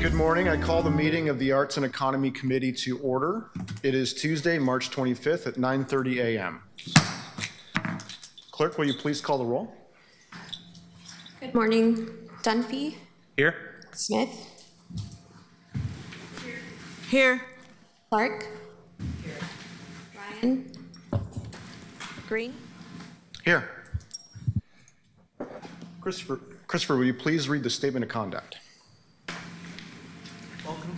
Good morning. I call the meeting of the Arts and Economy Committee to order. It is Tuesday, March 25th at 9:30 a.m. Clerk, will you please call the roll? Good morning. Dunphy. Here. Smith. Here. Clark. Here. Ryan. Green. Here. Christopher, will you please read the statement of conduct? Welcome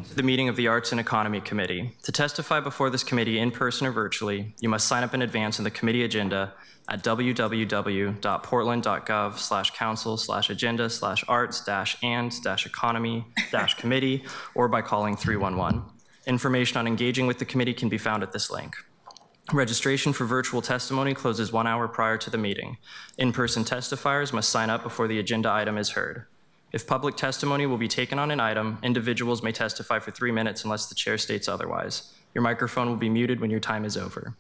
to the meeting of the Arts and Economy Committee. To testify before this committee in person or virtually, you must sign up in advance in the committee agenda at www.portland.gov/council/agenda/arts-and-economy-committee or by calling 311. Information on engaging with the committee can be found at this link. Registration for virtual testimony closes 1 hour prior to the meeting. In-person testifiers must sign up before the agenda item is heard. If public testimony will be taken on an item, individuals may testify for 3 minutes unless the chair states otherwise. Your microphone will be muted when your time is over.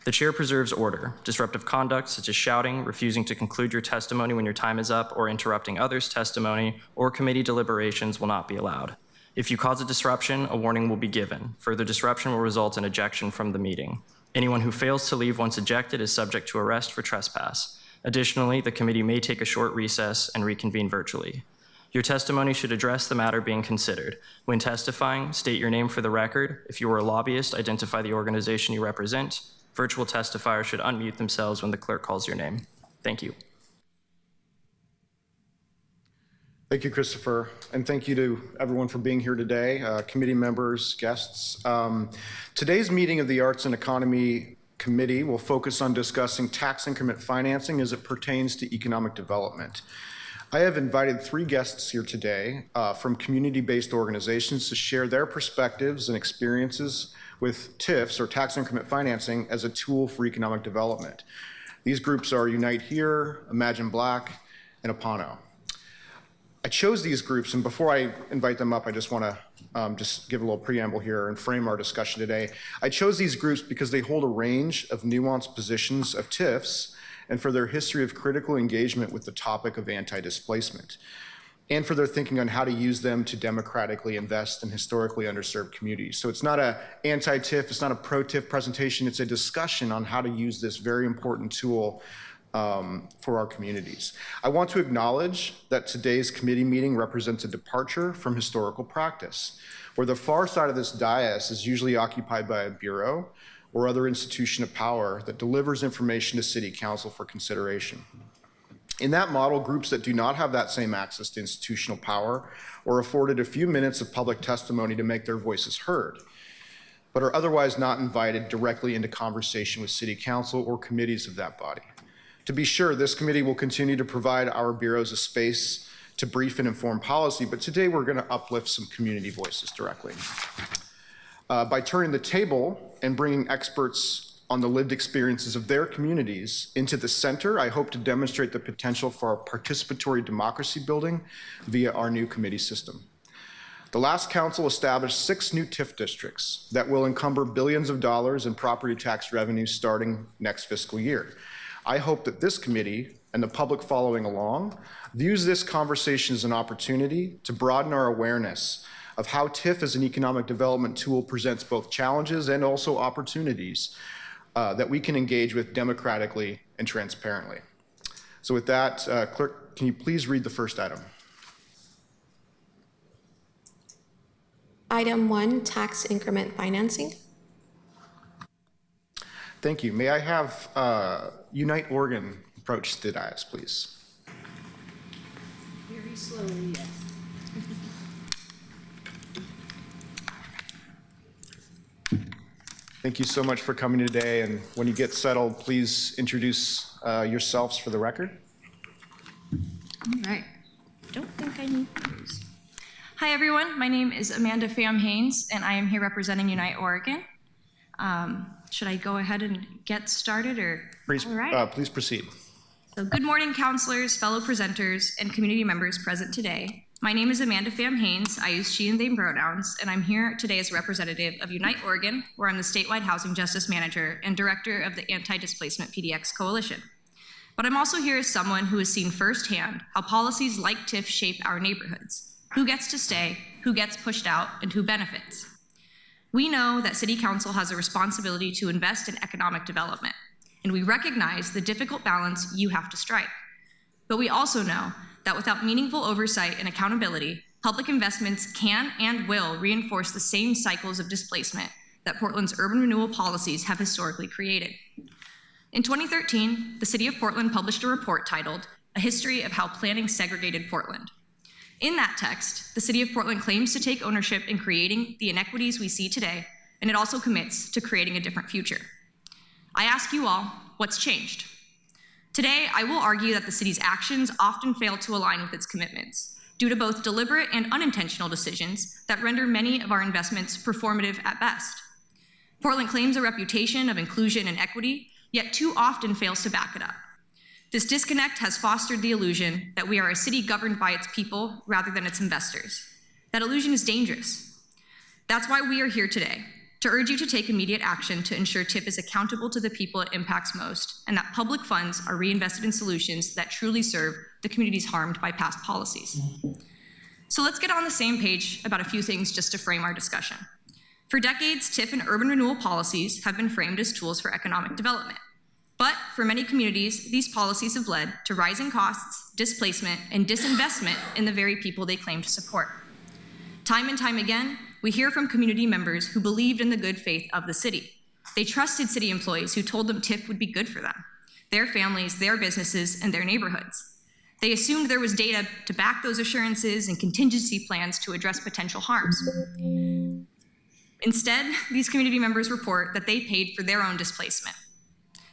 The chair preserves order. Disruptive conduct, such as shouting, refusing to conclude your testimony when your time is up, or interrupting others' testimony or committee deliberations will not be allowed. If you cause a disruption, a warning will be given. Further disruption will result in ejection from the meeting. Anyone who fails to leave once ejected is subject to arrest for trespass. Additionally, the committee may take a short recess and reconvene virtually. Your testimony should address the matter being considered. When testifying, state your name for the record. If you are a lobbyist, identify the organization you represent. Virtual testifiers should unmute themselves when the clerk calls your name. Thank you. Thank you, Christopher, and thank you to everyone for being here today, committee members, guests. Today's meeting of the Arts and Economy Committee will focus on discussing tax increment financing as it pertains to economic development. I have invited 3 guests here today from community-based organizations to share their perspectives and experiences with TIFs, or tax increment financing, as a tool for economic development. These groups are Unite Here, Imagine Black, and AANO. I chose these groups, and before I invite them up, I just want to just give a little preamble here and frame our discussion today. I chose these groups because they hold a range of nuanced positions of TIFs and for their history of critical engagement with the topic of anti-displacement, and for their thinking on how to use them to democratically invest in historically underserved communities. So it's not an anti-TIF, it's not a pro-TIF presentation, it's a discussion on how to use this very important tool for our communities. I want to acknowledge that today's committee meeting represents a departure from historical practice, where the far side of this dais is usually occupied by a bureau or other institution of power that delivers information to City Council for consideration. In that model, groups that do not have that same access to institutional power are afforded a few minutes of public testimony to make their voices heard, but are otherwise not invited directly into conversation with City Council or committees of that body. To be sure, this committee will continue to provide our bureaus a space to brief and inform policy, but today we're going to uplift some community voices directly. By turning the table and bringing experts on the lived experiences of their communities into the center, I hope to demonstrate the potential for our participatory democracy building via our new committee system. The last council established 6 new TIF districts that will encumber billions of dollars in property tax revenue starting next fiscal year. I hope that this committee and the public following along views this conversation as an opportunity to broaden our awareness of how TIF as an economic development tool presents both challenges and also opportunities that we can engage with democratically and transparently. So with that, Clerk, can you please read the first item? Item 1, tax increment financing. Thank you. May I have Unite Oregon approach the dais, please? Very slowly, yes. Thank you so much for coming today, and when you get settled, please introduce yourselves for the record. All right. Don't think I need those. Hi, everyone. My name is Amanda Pham Haynes, and I am here representing Unite Oregon. Should I go ahead and get started, or? Please, All right. please proceed. So good morning, counselors, fellow presenters, and community members present today. My name is Amanda Pham Haynes. I use she and they pronouns, and I'm here today as a representative of Unite Oregon, where I'm the statewide housing justice manager and director of the Anti-Displacement PDX Coalition. But I'm also here as someone who has seen firsthand how policies like TIF shape our neighborhoods. Who gets to stay, who gets pushed out, and who benefits. We know that City Council has a responsibility to invest in economic development, and we recognize the difficult balance you have to strike. But we also know that without meaningful oversight and accountability, public investments can and will reinforce the same cycles of displacement that Portland's urban renewal policies have historically created. In 2013, the City of Portland published a report titled, "A History of How Planning Segregated Portland." In that text, the City of Portland claims to take ownership in creating the inequities we see today, and it also commits to creating a different future. I ask you all, what's changed? Today, I will argue that the city's actions often fail to align with its commitments, due to both deliberate and unintentional decisions that render many of our investments performative at best. Portland claims a reputation of inclusion and equity, yet too often fails to back it up. This disconnect has fostered the illusion that we are a city governed by its people rather than its investors. That illusion is dangerous. That's why we are here today, to urge you to take immediate action to ensure TIF is accountable to the people it impacts most, and that public funds are reinvested in solutions that truly serve the communities harmed by past policies. So let's get on the same page about a few things just to frame our discussion. For decades, TIF and urban renewal policies have been framed as tools for economic development. But for many communities, these policies have led to rising costs, displacement, and disinvestment in the very people they claim to support. Time and time again, we hear from community members who believed in the good faith of the city. They trusted city employees who told them TIF would be good for them, their families, their businesses, and their neighborhoods. They assumed there was data to back those assurances and contingency plans to address potential harms. Instead, these community members report that they paid for their own displacement.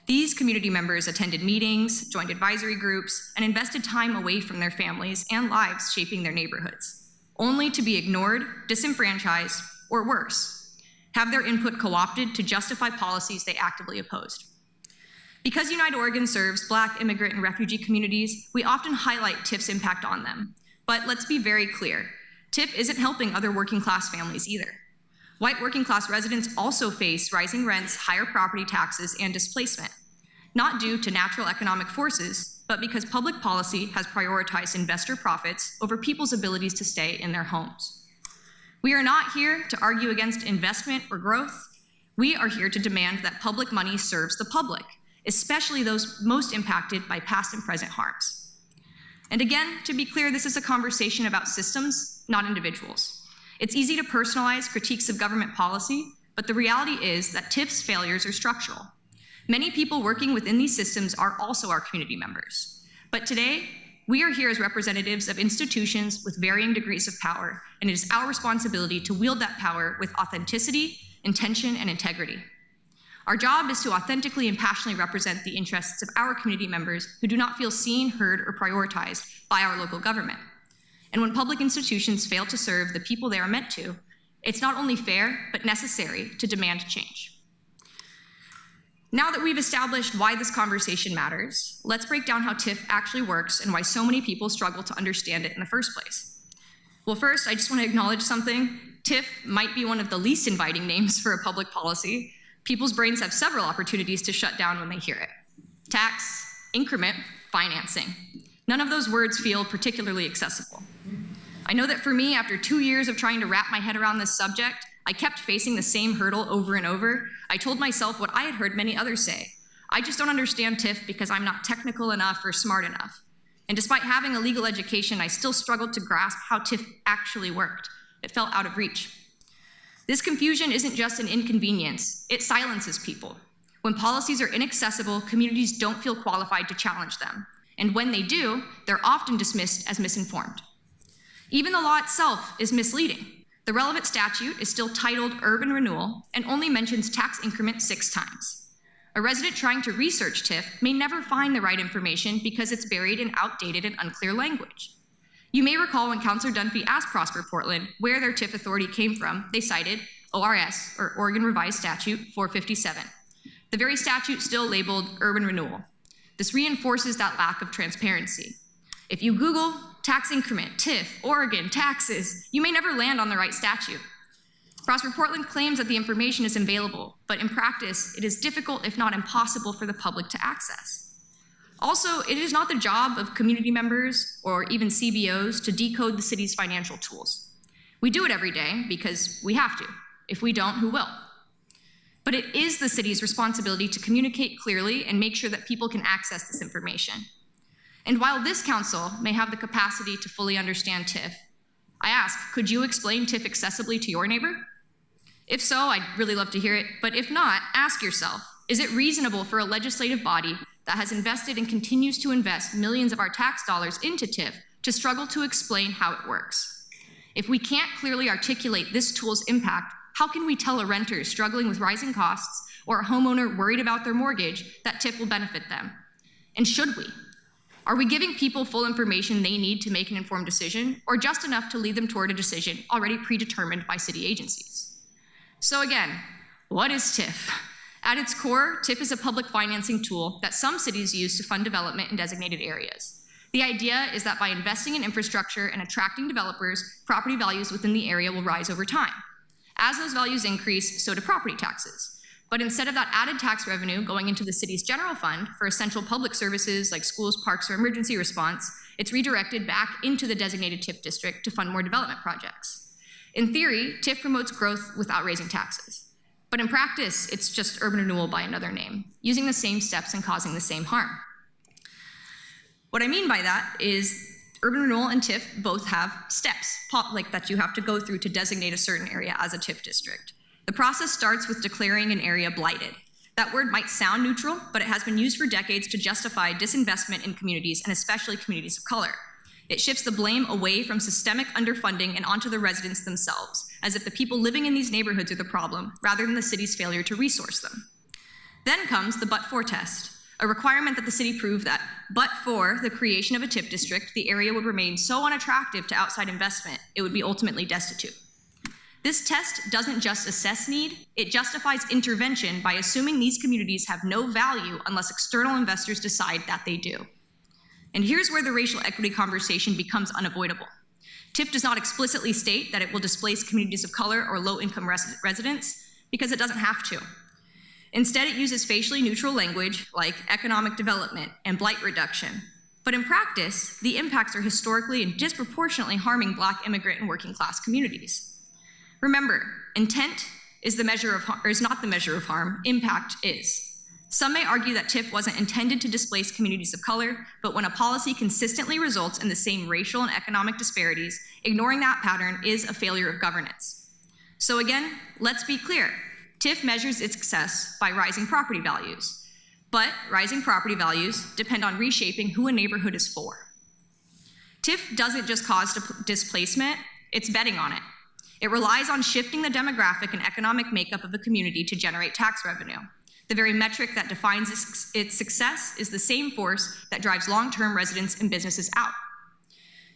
These community members attended meetings, joined advisory groups, and invested time away from their families and lives shaping their neighborhoods, only to be ignored, disenfranchised, or worse, have their input co-opted to justify policies they actively opposed. Because Unite Oregon serves Black, immigrant, and refugee communities, we often highlight TIF's impact on them. But let's be very clear, TIF isn't helping other working class families either. White working class residents also face rising rents, higher property taxes, and displacement, not due to natural economic forces, but because public policy has prioritized investor profits over people's abilities to stay in their homes. We are not here to argue against investment or growth. We are here to demand that public money serves the public, especially those most impacted by past and present harms. And again, to be clear, this is a conversation about systems, not individuals. It's easy to personalize critiques of government policy, but the reality is that TIF's failures are structural. Many people working within these systems are also our community members. But today, we are here as representatives of institutions with varying degrees of power, and it is our responsibility to wield that power with authenticity, intention, and integrity. Our job is to authentically and passionately represent the interests of our community members who do not feel seen, heard, or prioritized by our local government. And when public institutions fail to serve the people they are meant to, it's not only fair, but necessary to demand change. Now that we've established why this conversation matters, let's break down how TIF actually works and why so many people struggle to understand it in the first place. Well, first, I just want to acknowledge something. TIF might be one of the least inviting names for a public policy. People's brains have several opportunities to shut down when they hear it. Tax, increment, financing. None of those words feel particularly accessible. I know that for me, after 2 years of trying to wrap my head around this subject, I kept facing the same hurdle over and over. I told myself what I had heard many others say. I just don't understand TIF because I'm not technical enough or smart enough. And despite having a legal education, I still struggled to grasp how TIF actually worked. It felt out of reach. This confusion isn't just an inconvenience, it silences people. When policies are inaccessible, communities don't feel qualified to challenge them. And when they do, they're often dismissed as misinformed. Even the law itself is misleading. The relevant statute is still titled Urban Renewal and only mentions tax increment 6 times. A resident trying to research TIF may never find the right information because it's buried in outdated and unclear language. You may recall when Councilor Dunphy asked Prosper Portland where their TIF authority came from, they cited ORS, or Oregon Revised Statute 457. The very statute still labeled Urban Renewal. This reinforces that lack of transparency. If you Google tax increment, TIF, Oregon, taxes, you may never land on the right statute. Prosper Portland claims that the information is available, but in practice, it is difficult, if not impossible, for the public to access. Also, it is not the job of community members or even CBOs to decode the city's financial tools. We do it every day because we have to. If we don't, who will? But it is the city's responsibility to communicate clearly and make sure that people can access this information. And while this council may have the capacity to fully understand TIF, I ask, could you explain TIF accessibly to your neighbor? If so, I'd really love to hear it, but if not, ask yourself, is it reasonable for a legislative body that has invested and continues to invest millions of our tax dollars into TIF to struggle to explain how it works? If we can't clearly articulate this tool's impact, how can we tell a renter struggling with rising costs or a homeowner worried about their mortgage that TIF will benefit them? And should we? Are we giving people full information they need to make an informed decision, or just enough to lead them toward a decision already predetermined by city agencies? So again, what is TIF? At its core, TIF is a public financing tool that some cities use to fund development in designated areas. The idea is that by investing in infrastructure and attracting developers, property values within the area will rise over time. As those values increase, so do property taxes. But instead of that added tax revenue going into the city's general fund for essential public services like schools, parks, or emergency response, it's redirected back into the designated TIF district to fund more development projects. In theory, TIF promotes growth without raising taxes. But in practice, it's just urban renewal by another name, using the same steps and causing the same harm. What I mean by that is urban renewal and TIF both have steps, like that you have to go through to designate a certain area as a TIF district. The process starts with declaring an area blighted. That word might sound neutral, but it has been used for decades to justify disinvestment in communities, and especially communities of color. It shifts the blame away from systemic underfunding and onto the residents themselves, as if the people living in these neighborhoods are the problem, rather than the city's failure to resource them. Then comes the but-for test, a requirement that the city prove that, but for the creation of a TIF district, the area would remain so unattractive to outside investment, it would be ultimately destitute. This test doesn't just assess need, it justifies intervention by assuming these communities have no value unless external investors decide that they do. And here's where the racial equity conversation becomes unavoidable. TIF does not explicitly state that it will displace communities of color or low-income residents because it doesn't have to. Instead, it uses facially neutral language like economic development and blight reduction. But in practice, the impacts are historically and disproportionately harming Black immigrant and working class communities. Remember, intent is not the measure of harm, impact is. Some may argue that TIF wasn't intended to displace communities of color, but when a policy consistently results in the same racial and economic disparities, ignoring that pattern is a failure of governance. So again, let's be clear. TIF measures its success by rising property values, but rising property values depend on reshaping who a neighborhood is for. TIF doesn't just cause displacement, it's betting on it. It relies on shifting the demographic and economic makeup of a community to generate tax revenue. The very metric that defines its success is the same force that drives long-term residents and businesses out.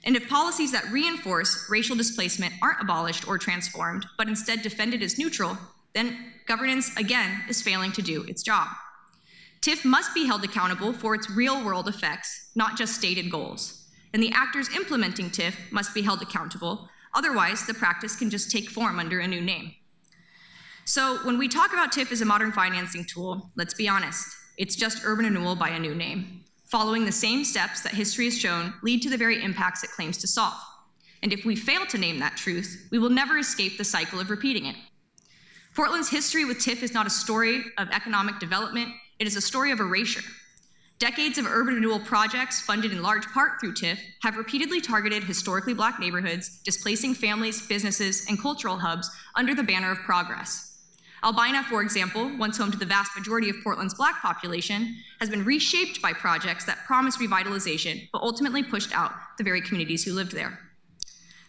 And if policies that reinforce racial displacement aren't abolished or transformed, but instead defended as neutral, then governance, again, is failing to do its job. TIF must be held accountable for its real-world effects, not just stated goals. And the actors implementing TIF must be held accountable, otherwise the practice can just take form under a new name. So when we talk about TIF as a modern financing tool, let's be honest, it's just urban renewal by a new name. following the same steps that history has shown lead to the very impacts it claims to solve. And if we fail to name that truth, we will never escape the cycle of repeating it. Portland's history with TIF is not a story of economic development, it is a story of erasure. Decades of urban renewal projects, funded in large part through TIF, have repeatedly targeted historically Black neighborhoods, displacing families, businesses, and cultural hubs under the banner of progress. Albina, for example, once home to the vast majority of Portland's Black population, has been reshaped by projects that promise revitalization, but ultimately pushed out the very communities who lived there.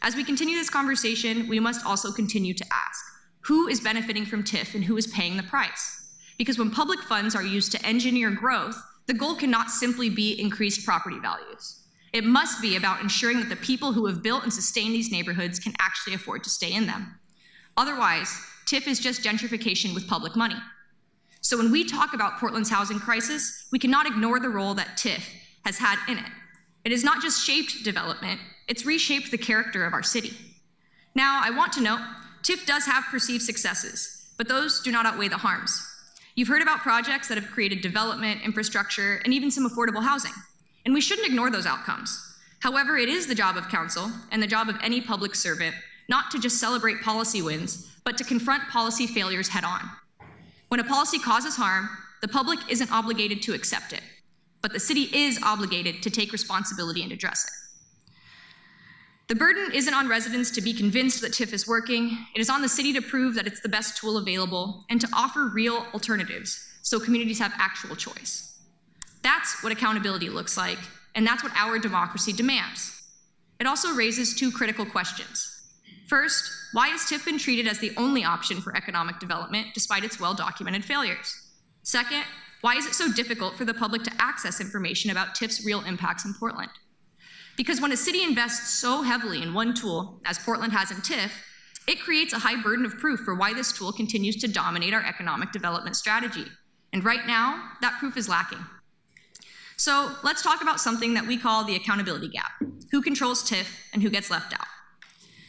As we continue this conversation, we must also continue to ask, who is benefiting from TIF and who is paying the price? Because when public funds are used to engineer growth, the goal cannot simply be increased property values. It must be about ensuring that the people who have built and sustained these neighborhoods can actually afford to stay in them. Otherwise, TIF is just gentrification with public money. So when we talk about Portland's housing crisis, we cannot ignore the role that TIF has had in it. It has not just shaped development, it's reshaped the character of our city. Now, I want to note, TIF does have perceived successes, but those do not outweigh the harms. You've heard about projects that have created development, infrastructure, and even some affordable housing, and we shouldn't ignore those outcomes. However, it is the job of council and the job of any public servant not to just celebrate policy wins, but to confront policy failures head on. When a policy causes harm, the public isn't obligated to accept it, but the city is obligated to take responsibility and address it. The burden isn't on residents to be convinced that TIF is working. It is on the city to prove that it's the best tool available and to offer real alternatives so communities have actual choice. That's what accountability looks like, and that's what our democracy demands. It also raises two critical questions. First, why has TIF been treated as the only option for economic development despite its well-documented failures? Second, why is it so difficult for the public to access information about TIF's real impacts in Portland? Because when a city invests so heavily in one tool, as Portland has in TIF, it creates a high burden of proof for why this tool continues to dominate our economic development strategy. And right now, that proof is lacking. So let's talk about something that we call the accountability gap. Who controls TIF and who gets left out?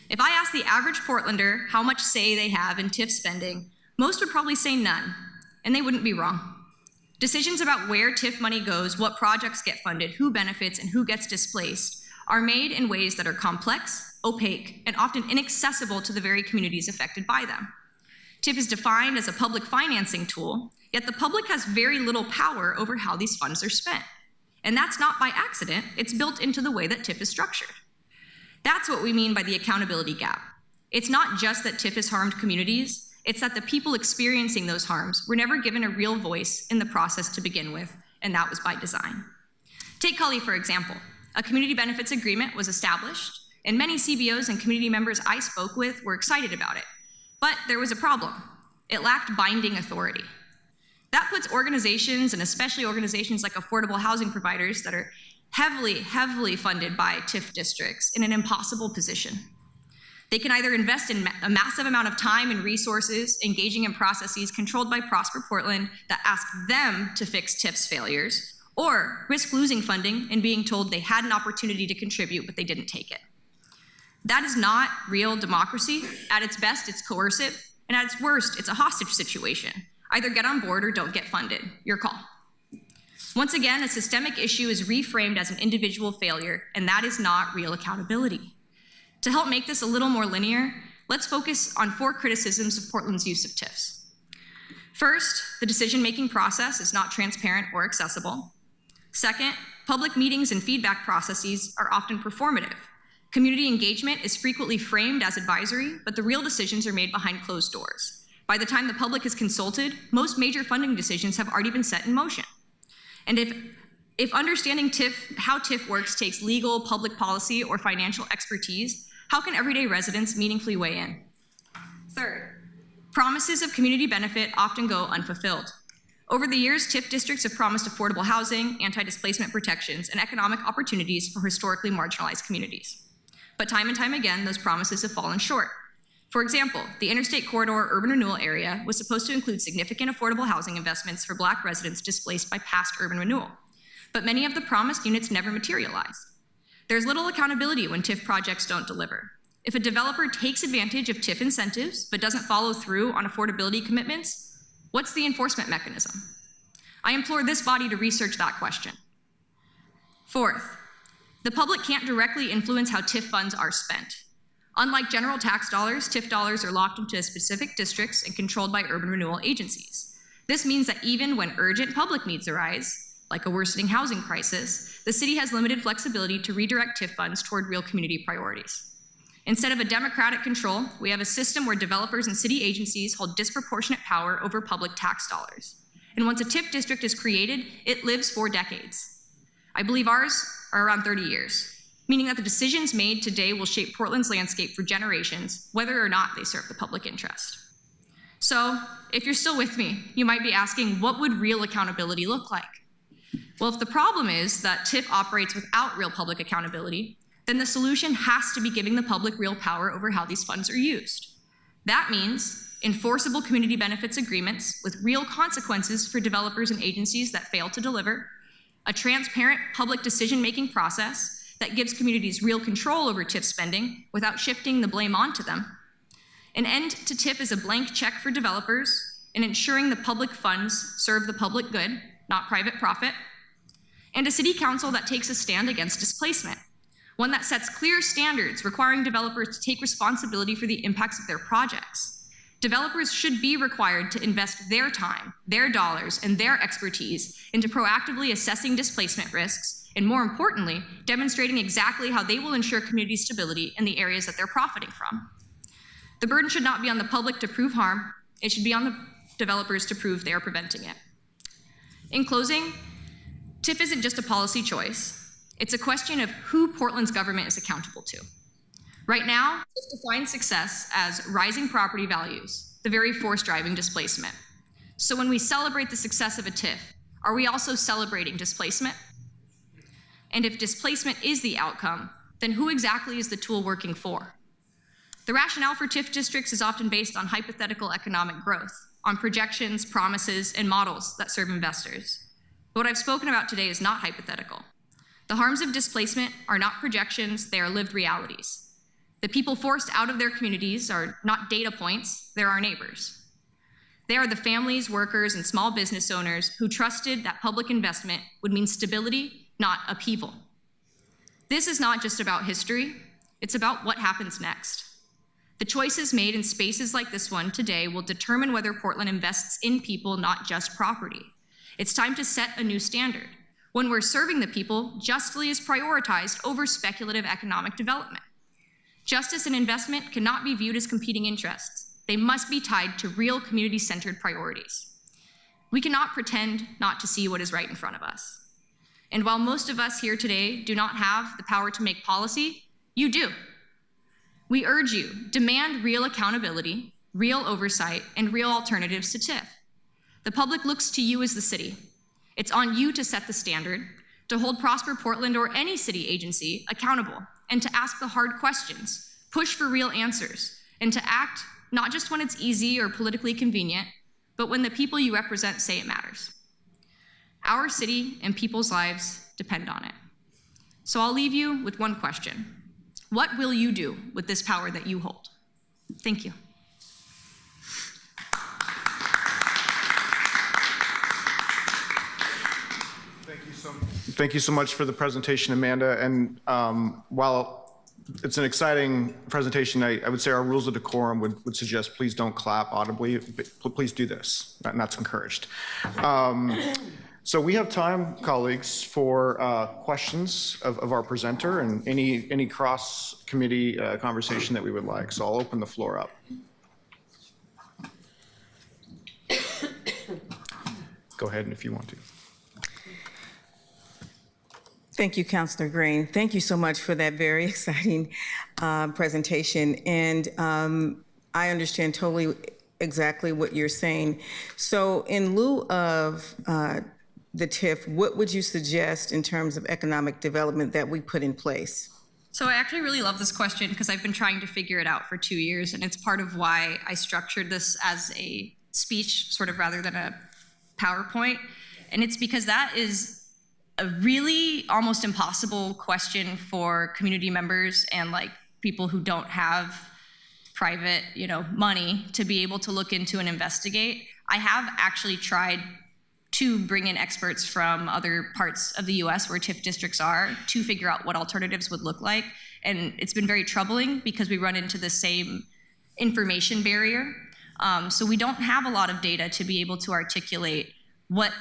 If I ask the average Portlander how much say they have in TIF spending, most would probably say none, and they wouldn't be wrong. Decisions about where TIF money goes, what projects get funded, who benefits, and who gets displaced are made in ways that are complex, opaque, and often inaccessible to the very communities affected by them. TIF is defined as a public financing tool, yet the public has very little power over how these funds are spent. And that's not by accident, it's built into the way that TIF is structured. That's what we mean by the accountability gap. It's not just that TIF has harmed communities, it's that the people experiencing those harms were never given a real voice in the process to begin with, and that was by design. Take Cully, for example. A community benefits agreement was established, and many CBOs and community members I spoke with were excited about it. But there was a problem. It lacked binding authority. That puts organizations, and especially organizations like affordable housing providers that are heavily funded by TIF districts, in an impossible position. They can either invest in a massive amount of time and resources engaging in processes controlled by Prosper Portland that ask them to fix TIF's failures, or risk losing funding and being told they had an opportunity to contribute, but they didn't take it. That is not real democracy. At its best, it's coercive, and at its worst, it's a hostage situation. Either get on board or don't get funded. Your call. Once again, a systemic issue is reframed as an individual failure, and that is not real accountability. To help make this a little more linear, let's focus on 4 criticisms of Portland's use of TIFs. First, the decision-making process is not transparent or accessible. Second, public meetings and feedback processes are often performative. Community engagement is frequently framed as advisory, but the real decisions are made behind closed doors. By the time the public is consulted, most major funding decisions have already been set in motion. And if understanding TIF, how TIF works takes legal, public policy, or financial expertise, how can everyday residents meaningfully weigh in? Third, promises of community benefit often go unfulfilled. Over the years, TIF districts have promised affordable housing, anti-displacement protections, and economic opportunities for historically marginalized communities. But time and time again, those promises have fallen short. For example, the Interstate Corridor urban renewal area was supposed to include significant affordable housing investments for Black residents displaced by past urban renewal. But many of the promised units never materialized. There's little accountability when TIF projects don't deliver. If a developer takes advantage of TIF incentives but doesn't follow through on affordability commitments, what's the enforcement mechanism? I implore this body to research that question. Fourth, the public can't directly influence how TIF funds are spent. Unlike general tax dollars, TIF dollars are locked into specific districts and controlled by urban renewal agencies. This means that even when urgent public needs arise, like a worsening housing crisis, the city has limited flexibility to redirect TIF funds toward real community priorities. Instead of a democratic control, we have a system where developers and city agencies hold disproportionate power over public tax dollars. And once a TIF district is created, it lives for decades. I believe ours are around 30 years, meaning that the decisions made today will shape Portland's landscape for generations, whether or not they serve the public interest. So, if you're still with me, you might be asking, what would real accountability look like? Well, if the problem is that TIF operates without real public accountability, then the solution has to be giving the public real power over how these funds are used. That means enforceable community benefits agreements with real consequences for developers and agencies that fail to deliver, a transparent public decision-making process that gives communities real control over TIF spending without shifting the blame onto them, an end to TIF as a blank check for developers and ensuring the public funds serve the public good, not private profit, and a city council that takes a stand against displacement, one that sets clear standards requiring developers to take responsibility for the impacts of their projects. Developers should be required to invest their time, their dollars, and their expertise into proactively assessing displacement risks, and more importantly, demonstrating exactly how they will ensure community stability in the areas that they're profiting from. The burden should not be on the public to prove harm, it should be on the developers to prove they are preventing it. In closing, TIF isn't just a policy choice, it's a question of who Portland's government is accountable to. Right now, TIF defines success as rising property values, the very force driving displacement. So when we celebrate the success of a TIF, are we also celebrating displacement? And if displacement is the outcome, then who exactly is the tool working for? The rationale for TIF districts is often based on hypothetical economic growth, on projections, promises, and models that serve investors. But what I've spoken about today is not hypothetical. The harms of displacement are not projections, they are lived realities. The people forced out of their communities are not data points, they're our neighbors. They are the families, workers, and small business owners who trusted that public investment would mean stability, not upheaval. This is not just about history, it's about what happens next. The choices made in spaces like this one today will determine whether Portland invests in people, not just property. It's time to set a new standard, one where serving the people justly is prioritized over speculative economic development. Justice and investment cannot be viewed as competing interests. They must be tied to real community-centered priorities. We cannot pretend not to see what is right in front of us. And while most of us here today do not have the power to make policy, you do. We urge you, demand real accountability, real oversight, and real alternatives to TIF. The public looks to you as the city. It's on you to set the standard, to hold Prosper Portland or any city agency accountable, and to ask the hard questions, push for real answers, and to act not just when it's easy or politically convenient, but when the people you represent say it matters. Our city and people's lives depend on it. So I'll leave you with one question. What will you do with this power that you hold? Thank you. Thank you so much for the presentation, Amanda. And while it's an exciting presentation, I would say our rules of decorum would suggest please don't clap audibly, but please do this, and that's encouraged. So we have time, colleagues, for questions of our presenter and any cross-committee conversation that we would like. So I'll open the floor up. Go ahead if you want to. Thank you, Councilor Green. Thank you so much for that very exciting presentation. And I understand totally exactly what you're saying. So in lieu of the TIF, what would you suggest in terms of economic development that we put in place? So I actually really love this question because I've been trying to figure it out for 2 years, and it's part of why I structured this as a speech sort of rather than a PowerPoint. And it's because that is a really almost impossible question for community members and like people who don't have private, money to be able to look into and investigate. I have actually tried to bring in experts from other parts of the US where TIF districts are to figure out what alternatives would look like. And it's been very troubling because we run into the same information barrier. So we don't have a lot of data to be able to articulate what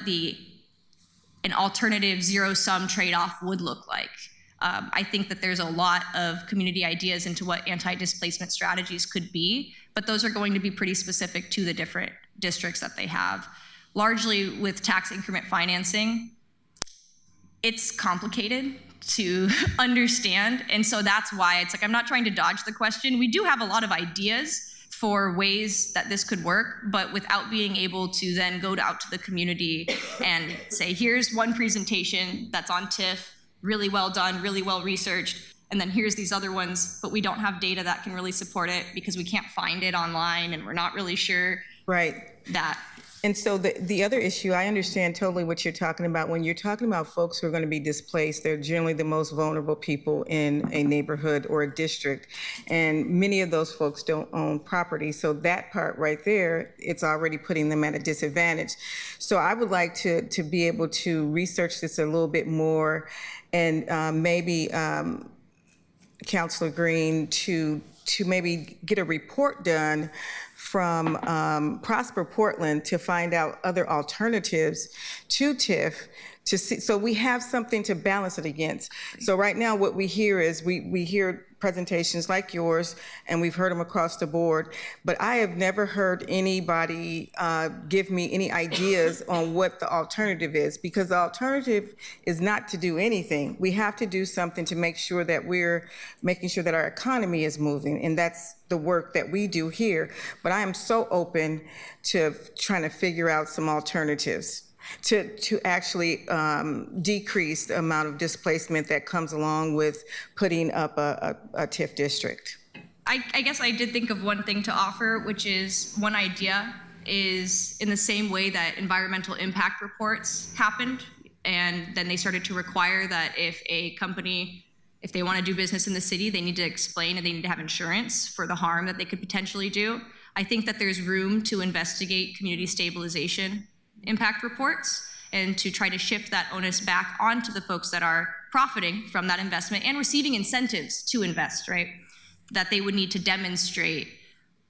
an alternative zero-sum trade-off would look like. I think that there's a lot of community ideas into what anti-displacement strategies could be, but those are going to be pretty specific to the different districts that they have. Largely with tax increment financing, it's complicated to understand, and so that's why it's like I'm not trying to dodge the question. We do have a lot of ideas for ways that this could work, but without being able to then go out to the community and say, here's one presentation that's on TIF, really well done, really well researched, and then here's these other ones, but we don't have data that can really support it because we can't find it online and we're not really sure that. And so the other issue, I understand totally what you're talking about. When you're talking about folks who are going to be displaced, they're generally the most vulnerable people in a neighborhood or a district. And many of those folks don't own property. So that part right there, it's already putting them at a disadvantage. So I would like to be able to research this a little bit more and maybe Councilor Green to maybe get a report done from Prosper Portland to find out other alternatives to TIF to see, so we have something to balance it against. So right now what we hear is we hear presentations like yours, and we've heard them across the board, but I have never heard anybody give me any ideas on what the alternative is, because the alternative is not to do anything. We have to do something to make sure that we're making sure that our economy is moving, and that's the work that we do here. But I am so open to trying to figure out some alternatives to actually decrease the amount of displacement that comes along with putting up a TIF district. I guess I did think of one thing to offer, which is one idea is in the same way that environmental impact reports happened, and then they started to require that if a company, if they want to do business in the city, they need to explain and they need to have insurance for the harm that they could potentially do. I think that there's room to investigate community stabilization impact reports and to try to shift that onus back onto the folks that are profiting from that investment and receiving incentives to invest, right? That they would need to demonstrate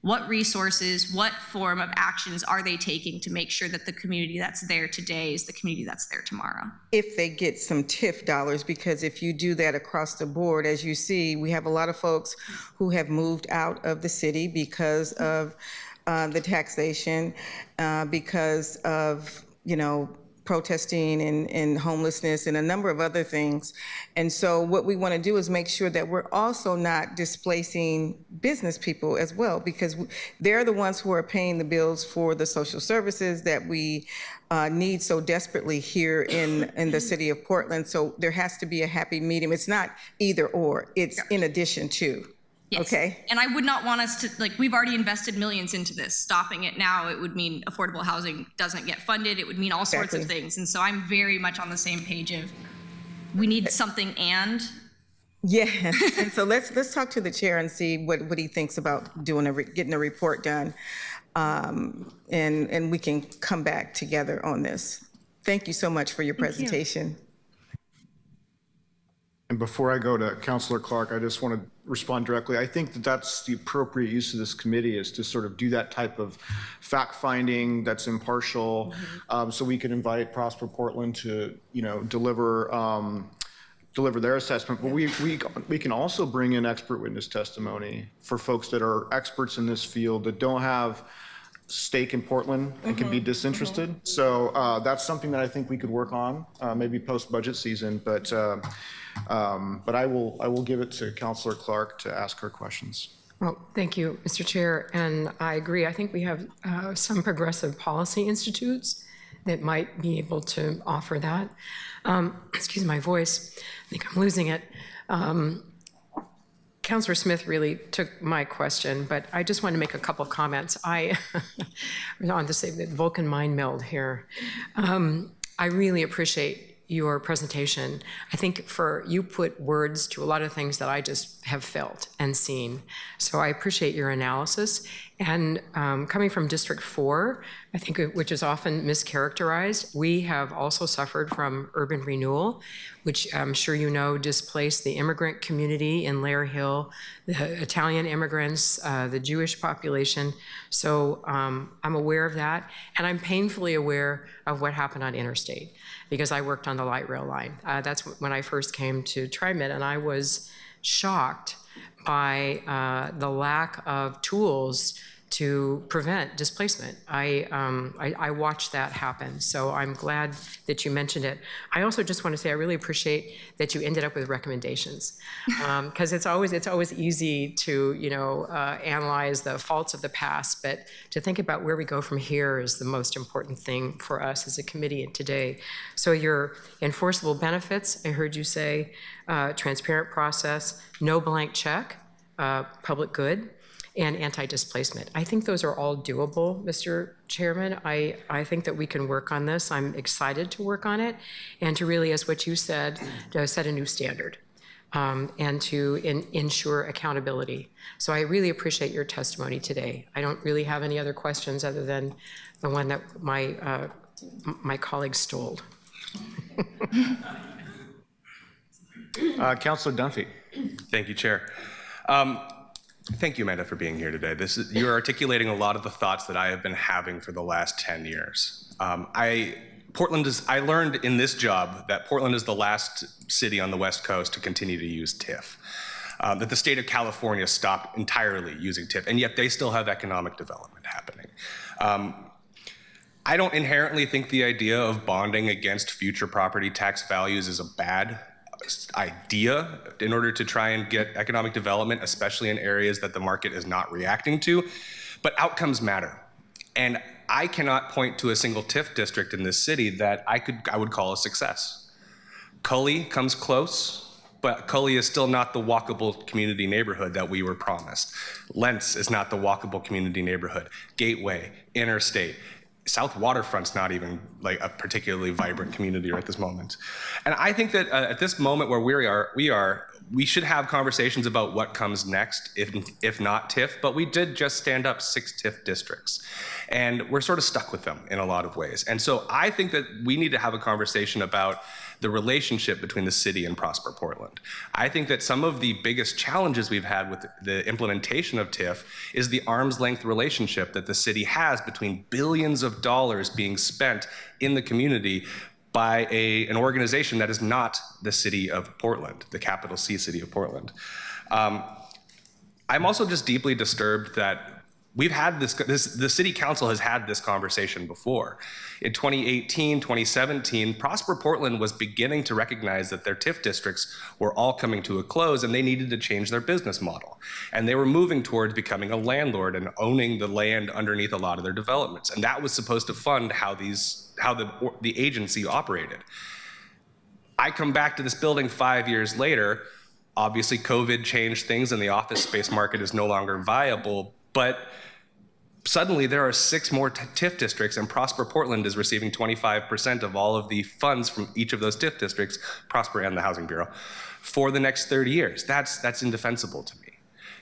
what resources, what form of actions are they taking to make sure that the community that's there today is the community that's there tomorrow. If they get some TIF dollars, because if you do that across the board, as you see, we have a lot of folks who have moved out of the city because of the taxation, because of, protesting and homelessness and a number of other things. And so what we want to do is make sure that we're also not displacing business people as well, because they're the ones who are paying the bills for the social services that we need so desperately here in the city of Portland. So there has to be a happy medium. It's not either or, it's in addition to. Yes. Okay. And I would not want us to, we've already invested millions into this. Stopping it now, it would mean affordable housing doesn't get funded. It would mean all sorts of things. And so I'm very much on the same page of we need something and. Yeah. And so let's talk to the chair and see what he thinks about getting a report done. And we can come back together on this. Thank you so much for your presentation. And before I go to Councilor Clark, I just want to respond directly. I think that that's the appropriate use of this committee, is to sort of do that type of fact-finding that's impartial, so we can invite Prosper Portland to, deliver their assessment. But we can also bring in expert witness testimony for folks that are experts in this field that don't have stake in Portland and can be disinterested. So that's something that I think we could work on, maybe post-budget season. But I will give it to Councilor Clark to ask her questions. Well, thank you, Mr. Chair, and I agree. I think we have some progressive policy institutes that might be able to offer that. Excuse my voice. I think I'm losing it. Councilor Smith really took my question, but I just want to make a couple of comments. I want to say that Vulcan mind meld here. I really appreciate your presentation. I think you put words to a lot of things that I just have felt and seen. So I appreciate your analysis. And coming from District 4, I think, which is often mischaracterized. We have also suffered from urban renewal, which I'm sure you know displaced the immigrant community in Lair Hill, the Italian immigrants, the Jewish population. So I'm aware of that, and I'm painfully aware of what happened on Interstate because I worked on the light rail line. That's when I first came to TriMet, and I was shocked by the lack of tools to prevent displacement. I watched that happen, so I'm glad that you mentioned it. I also just want to say I really appreciate that you ended up with recommendations, because it's always easy to analyze the faults of the past, but to think about where we go from here is the most important thing for us as a committee today. So your enforceable benefits, I heard you say, transparent process, no blank check, public good, and anti-displacement. I think those are all doable, Mr. Chairman. I think that we can work on this. I'm excited to work on it and to really, as what you said, to set a new standard and to ensure accountability. So I really appreciate your testimony today. I don't really have any other questions other than the one that my colleague stole. Councilor Dunphy. Thank you, Chair. Thank you, Amanda, for being here today. You're articulating a lot of the thoughts that I have been having for the last 10 years. I learned in this job that Portland is the last city on the West Coast to continue to use TIF. That the state of California stopped entirely using TIF, and yet they still have economic development happening. I don't inherently think the idea of bonding against future property tax values is a bad idea in order to try and get economic development, especially in areas that the market is not reacting to, but outcomes matter. And I cannot point to a single TIF district in this city that I would call a success. Cully comes close, but Cully is still not the walkable community neighborhood that we were promised. Lentz is not the walkable community neighborhood. Gateway, Interstate, South Waterfront's not even like a particularly vibrant community right at this moment. And I think that at this moment where we should have conversations about what comes next, if not TIF, but we did just stand up 6 TIF districts. And we're sort of stuck with them in a lot of ways. And so I think that we need to have a conversation about the relationship between the city and Prosper Portland. I think that some of the biggest challenges we've had with the implementation of TIF is the arm's length relationship that the city has between billions of dollars being spent in the community by an organization that is not the city of Portland, the capital C city of Portland. I'm also just deeply disturbed that we've had the city council has had this conversation before. In 2018, 2017, Prosper Portland was beginning to recognize that their TIF districts were all coming to a close and they needed to change their business model. And they were moving towards becoming a landlord and owning the land underneath a lot of their developments. And that was supposed to fund how the agency operated. I come back to this building 5 years later. Obviously, COVID changed things and the office space market is no longer viable, but suddenly there are 6 more TIF districts and Prosper Portland is receiving 25% of all of the funds from each of those TIF districts, Prosper and the Housing Bureau, for the next 30 years. That's indefensible to me.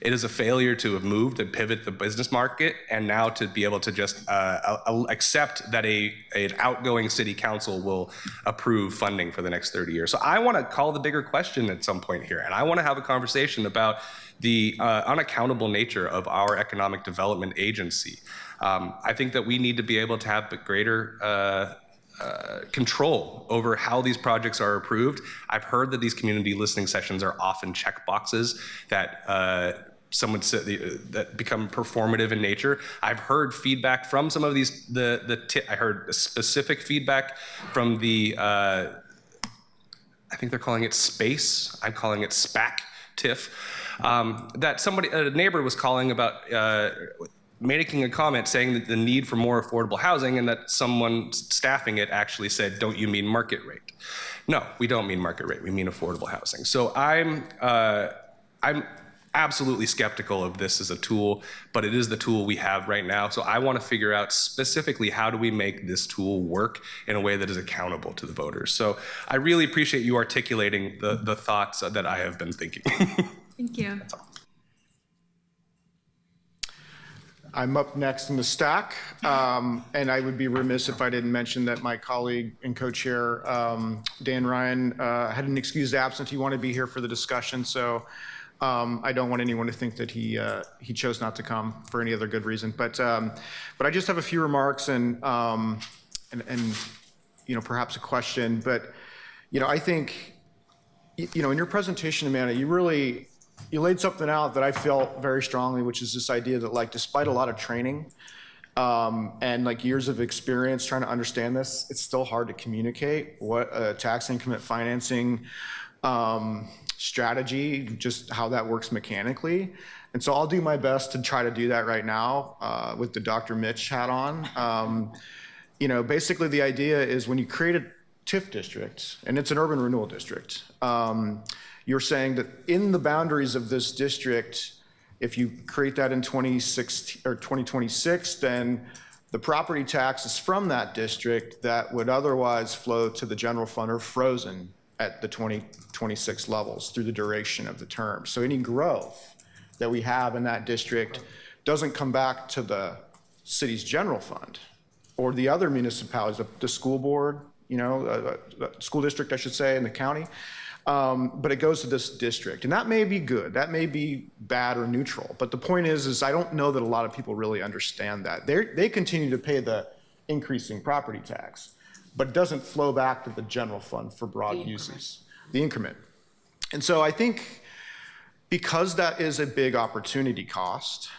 It is a failure to have moved and pivot the business market and now to be able to just accept that an outgoing city council will approve funding for the next 30 years. So I want to call the bigger question at some point here, and I want to have a conversation about the unaccountable nature of our economic development agency. I think that we need to be able to have greater control over how these projects are approved. I've heard that these community listening sessions are often check boxes that someone said that become performative in nature. I've heard feedback from some of these. I heard specific feedback from the. I think they're calling it SPACE. I'm calling it SPAC TIF. That a neighbor was calling about making a comment saying that the need for more affordable housing, and that someone staffing it actually said, "Don't you mean market rate?" No, we don't mean market rate. We mean affordable housing. So I'm absolutely skeptical of this as a tool, but it is the tool we have right now. So I want to figure out specifically how do we make this tool work in a way that is accountable to the voters. So I really appreciate you articulating the thoughts that I have been thinking. Thank you. I'm up next in the stack, and I would be remiss if I didn't mention that my colleague and co-chair, Dan Ryan, had an excused absence. He wanted to be here for the discussion, so I don't want anyone to think that he chose not to come for any other good reason. But I just have a few remarks and perhaps a question. But I think in your presentation, Amanda, you laid something out that I felt very strongly, which is this idea that despite a lot of training and years of experience trying to understand this, it's still hard to communicate what a tax increment financing strategy, just how that works mechanically. And so I'll do my best to try to do that right now with the Dr. Mitch hat on. Basically the idea is when you create a TIF district, and it's an urban renewal district, you're saying that in the boundaries of this district, if you create that in 2026, then the property taxes from that district that would otherwise flow to the general fund are frozen at the 2026 levels through the duration of the term. So any growth that we have in that district doesn't come back to the city's general fund or the other municipalities, the school board, the school district, I should say, in the county. But it goes to this district, and that may be good, that may be bad or neutral. But the point is I don't know that a lot of people really understand that. They continue to pay the increasing property tax, but it doesn't flow back to the general fund for broad uses, the increment. And so I think because that is a big opportunity cost,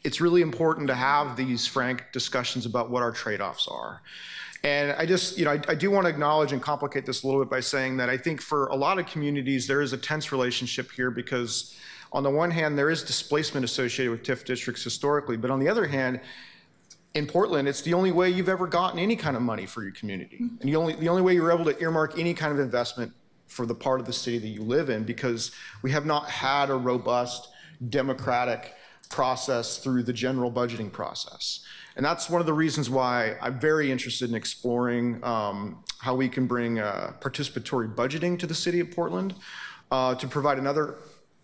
it's really important to have these frank discussions about what our trade-offs are. And I just, I do want to acknowledge and complicate this a little bit by saying that I think for a lot of communities, there is a tense relationship here because on the one hand, there is displacement associated with TIF districts historically, but on the other hand, in Portland, it's the only way you've ever gotten any kind of money for your community. And the only way you're able to earmark any kind of investment for the part of the city that you live in, because we have not had a robust democratic process through the general budgeting process. And that's one of the reasons why I'm very interested in exploring how we can bring participatory budgeting to the city of Portland to provide another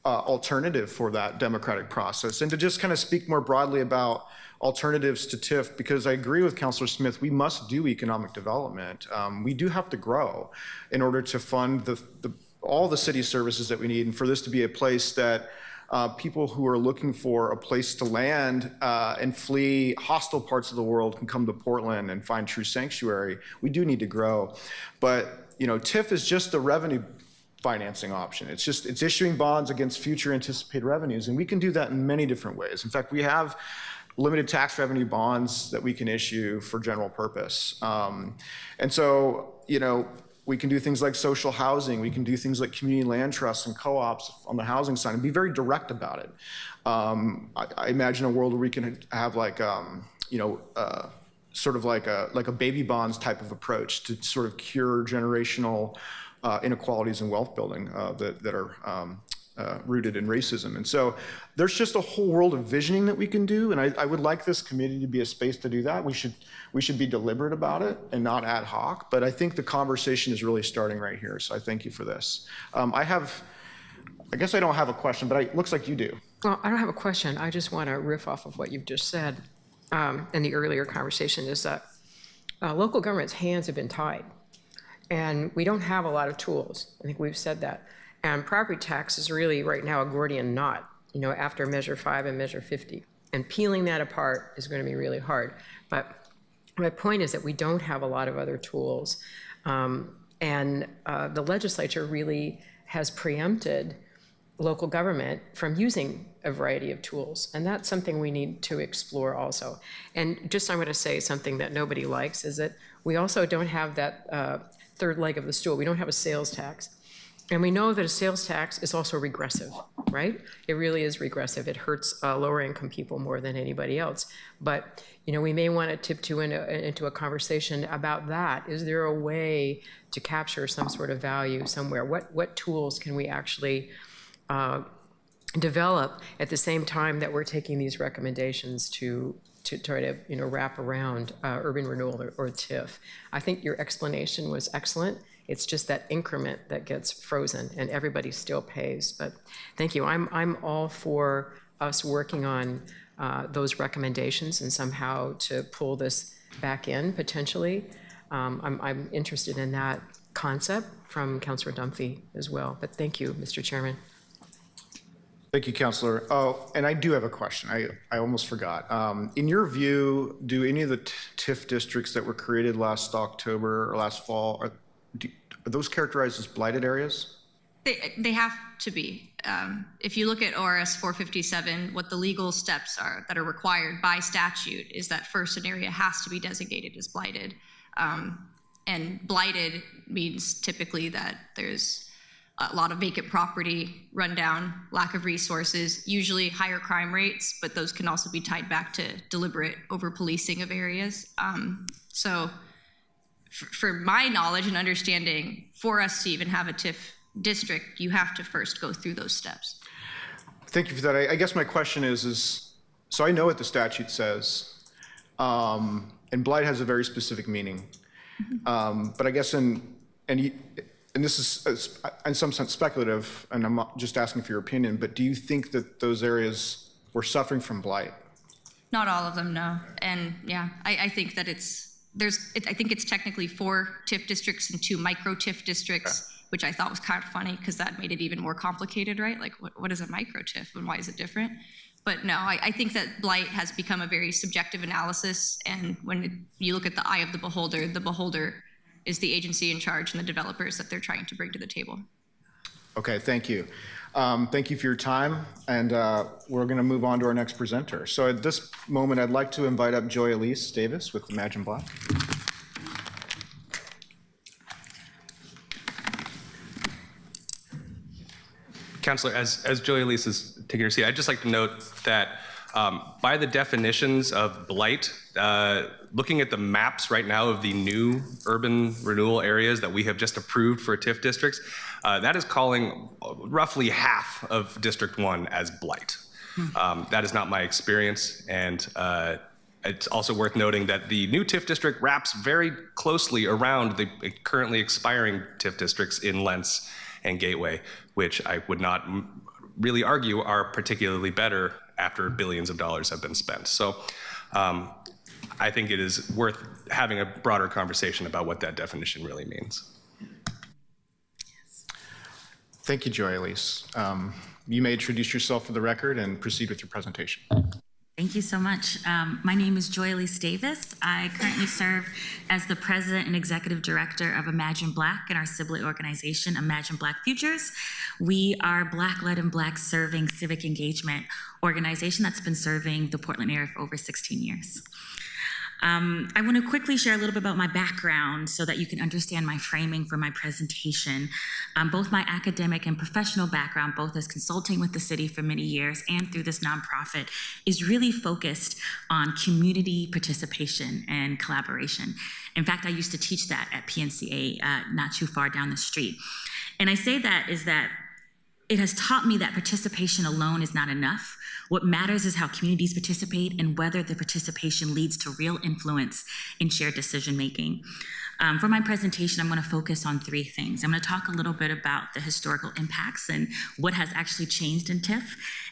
alternative for that democratic process, and to just kind of speak more broadly about alternatives to TIF, because I agree with Councilor Smith, we must do economic development. We do have to grow in order to fund all the city services that we need, and for this to be a place that people who are looking for a place to land and flee hostile parts of the world can come to Portland and find true sanctuary. We do need to grow. But TIF is just the revenue financing option. It's issuing bonds against future anticipated revenues, and we can do that in many different ways. In fact, we have limited tax revenue bonds that we can issue for general purpose. And so, we can do things like social housing. We can do things like community land trusts and co-ops on the housing side and be very direct about it. I imagine a world where we can have sort of like a baby bonds type of approach to sort of cure generational inequalities in wealth building that are rooted in racism. And so there's just a whole world of visioning that we can do. And I would like this committee to be a space to do that. We should be deliberate about it and not ad hoc. But I think the conversation is really starting right here. So I thank you for this. I guess I don't have a question, but it looks like you do. Well, I don't have a question. I just want to riff off of what you've just said in the earlier conversation, is that local government's hands have been tied. And we don't have a lot of tools. I think we've said that. And property tax is really right now a Gordian knot, after Measure 5 and Measure 50. And peeling that apart is going to be really hard. But my point is that we don't have a lot of other tools. And the legislature really has preempted local government from using a variety of tools. And that's something we need to explore also. And just I'm going to say something that nobody likes, is that we also don't have that third leg of the stool. We don't have a sales tax. And we know that a sales tax is also regressive, right? It really is regressive. It hurts lower income people more than anybody else. But, we may want to tiptoe into a conversation about that. Is there a way to capture some sort of value somewhere? What tools can we actually develop at the same time that we're taking these recommendations to try to wrap around urban renewal or TIF? I think your explanation was excellent. It's just that increment that gets frozen and everybody still pays. But thank you. I'm all for us working on those recommendations and somehow to pull this back in potentially. I'm interested in that concept from Councilor Dunphy as well. But thank you, Mr. Chairman. Thank you, Councilor. Oh, and I do have a question. I almost forgot. In your view, do any of the TIF districts that were created last October or last fall, are those characterized as blighted areas? They have to be. If you look at ORS 457, what the legal steps are that are required by statute is that first an area has to be designated as blighted. And blighted means typically that there's a lot of vacant property, rundown, lack of resources, usually higher crime rates, but those can also be tied back to deliberate over-policing of areas. So for my knowledge and understanding, for us to even have a TIF district, you have to first go through those steps. Thank you for that. I guess my question is, so I know what the statute says, and blight has a very specific meaning. But I guess and this is in some sense speculative, and I'm not just asking for your opinion, but do you think that those areas were suffering from blight? Not all of them, no. And yeah, I think that I think it's technically 4 TIF districts and 2 micro TIF districts, which I thought was kind of funny because that made it even more complicated, right? Like what is a micro TIF and why is it different? But no, I think that blight has become a very subjective analysis. And when you look at the eye of the beholder is the agency in charge and the developers that they're trying to bring to the table. Okay, thank you. Thank you for your time. And we're going to move on to our next presenter. So at this moment, I'd like to invite up Joy Elise Davis with Imagine Black. Councilor, as Joy Elise is taking her seat, I'd just like to note that by the definitions of blight, looking at the maps right now of the new urban renewal areas that we have just approved for TIF districts, that is calling roughly half of District 1 as blight. That is not my experience, and it's also worth noting that the new TIF district wraps very closely around the currently expiring TIF districts in Lentz and Gateway, which I would not really argue are particularly better after billions of dollars have been spent. So I think it is worth having a broader conversation about what that definition really means. Thank you, Joy Elise. You may introduce yourself for the record and proceed with your presentation. Thank you so much. My name is Joy Elise Davis. I currently serve as the President and Executive Director of Imagine Black and our sibling organization, Imagine Black Futures. We are Black-led and Black-serving civic engagement organization that's been serving the Portland area for over 16 years. I want to quickly share a little bit about my background so that you can understand my framing for my presentation. Both my academic and professional background, both as consulting with the city for many years and through this nonprofit, is really focused on community participation and collaboration. In fact, I used to teach that at PNCA not too far down the street. And I say that is that it has taught me that participation alone is not enough. What matters is how communities participate and whether the participation leads to real influence in shared decision-making. For my presentation, I'm going to focus on 3 things. I'm going to talk a little bit about the historical impacts and what has actually changed in TIF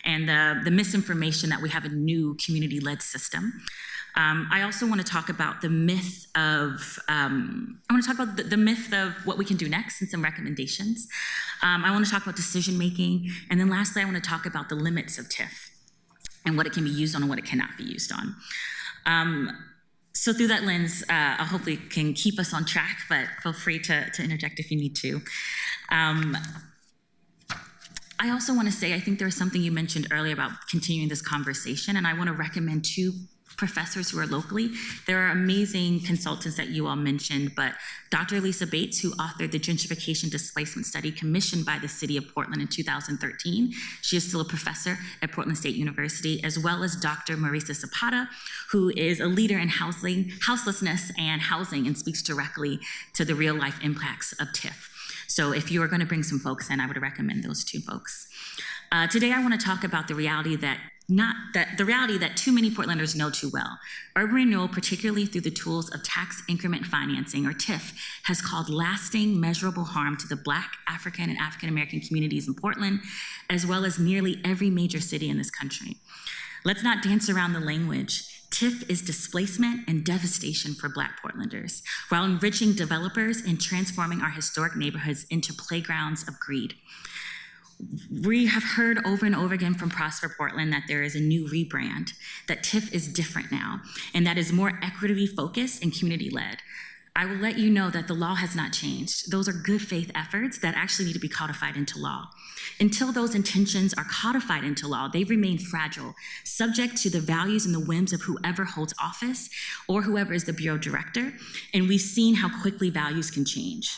and the misinformation that we have a new community-led system. I also want to talk about the myth of, the myth of what we can do next and some recommendations. I want to talk about decision-making. And then lastly, I want to talk about the limits of TIF and what it can be used on and what it cannot be used on. So through that lens, I hopefully can keep us on track, but feel free to interject if you need to. I also want to say, I think there was something you mentioned earlier about continuing this conversation, and I want to recommend 2 professors who are locally. There are amazing consultants that you all mentioned, but Dr. Lisa Bates, who authored the Gentrification Displacement Study commissioned by the City of Portland in 2013. She is still a professor at Portland State University, as well as Dr. Marisa Zapata, who is a leader in houselessness and housing and speaks directly to the real life impacts of TIF. So if you are going to bring some folks in, I would recommend those 2 folks. Today, I want to talk about the reality that too many Portlanders know too well. Urban renewal, particularly through the tools of tax increment financing, or TIF, has caused lasting, measurable harm to the Black, African, and African American communities in Portland, as well as nearly every major city in this country. Let's not dance around the language. TIF is displacement and devastation for Black Portlanders, while enriching developers and transforming our historic neighborhoods into playgrounds of greed. We have heard over and over again from Prosper Portland that there is a new rebrand, that TIF is different now, and that is more equitably focused and community-led. I will let you know that the law has not changed. Those are good faith efforts that actually need to be codified into law. Until those intentions are codified into law, they remain fragile, subject to the values and the whims of whoever holds office or whoever is the bureau director, and we've seen how quickly values can change.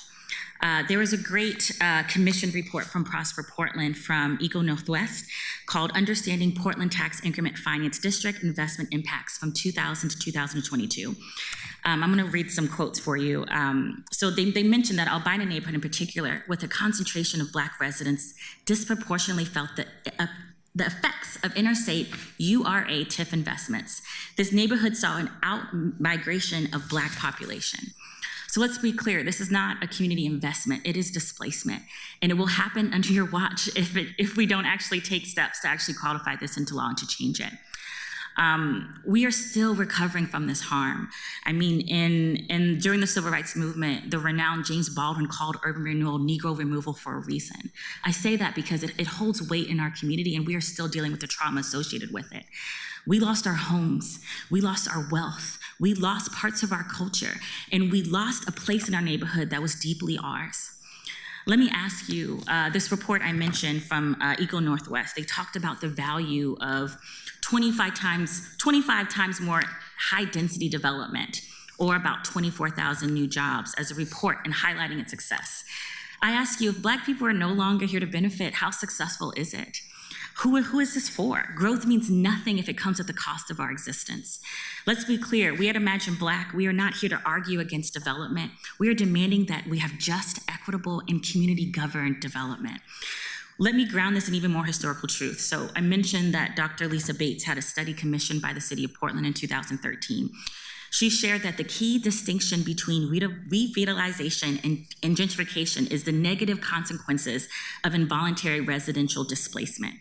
There was a great commission report from Prosper Portland from Eco Northwest called Understanding Portland Tax Increment Finance District Investment Impacts from 2000 to 2022. I'm going to read some quotes for you. So they mentioned that Albina neighborhood in particular, with a concentration of Black residents, disproportionately felt the effects of interstate URA TIF investments. This neighborhood saw an out-migration of Black population. So let's be clear, this is not a community investment, it is displacement. And it will happen under your watch if we don't actually take steps to actually codify this into law and to change it. We are still recovering from this harm. I mean, during the Civil Rights Movement, the renowned James Baldwin called urban renewal Negro removal for a reason. I say that because it holds weight in our community and we are still dealing with the trauma associated with it. We lost our homes, we lost our wealth, we lost parts of our culture, and we lost a place in our neighborhood that was deeply ours. Let me ask you, this report I mentioned from Eco Northwest, they talked about the value of 25 times more high density development, or about 24,000 new jobs as a report and highlighting its success. I ask you, if Black people are no longer here to benefit, how successful is it? Who is this for? Growth means nothing if it comes at the cost of our existence. Let's be clear, we at Imagine Black, we are not here to argue against development. We are demanding that we have just, equitable, and community-governed development. Let me ground this in even more historical truth. So I mentioned that Dr. Lisa Bates had a study commissioned by the City of Portland in 2013. She shared that the key distinction between revitalization and gentrification is the negative consequences of involuntary residential displacement.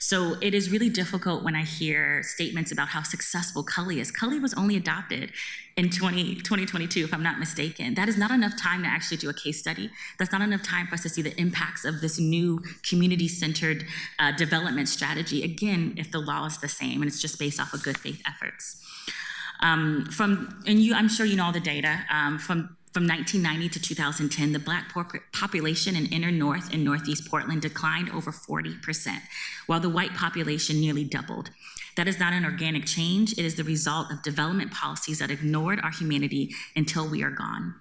So it is really difficult when I hear statements about how successful Cully is. Cully was only adopted in 2022, if I'm not mistaken. That is not enough time to actually do a case study. That's not enough time for us to see the impacts of this new community-centered development strategy. Again, if the law is the same and it's just based off of good faith efforts. I'm sure you know all the data, from 1990 to 2010, the Black population in inner North and Northeast Portland declined over 40%, while the white population nearly doubled. That is not an organic change. It is the result of development policies that ignored our humanity until we are gone.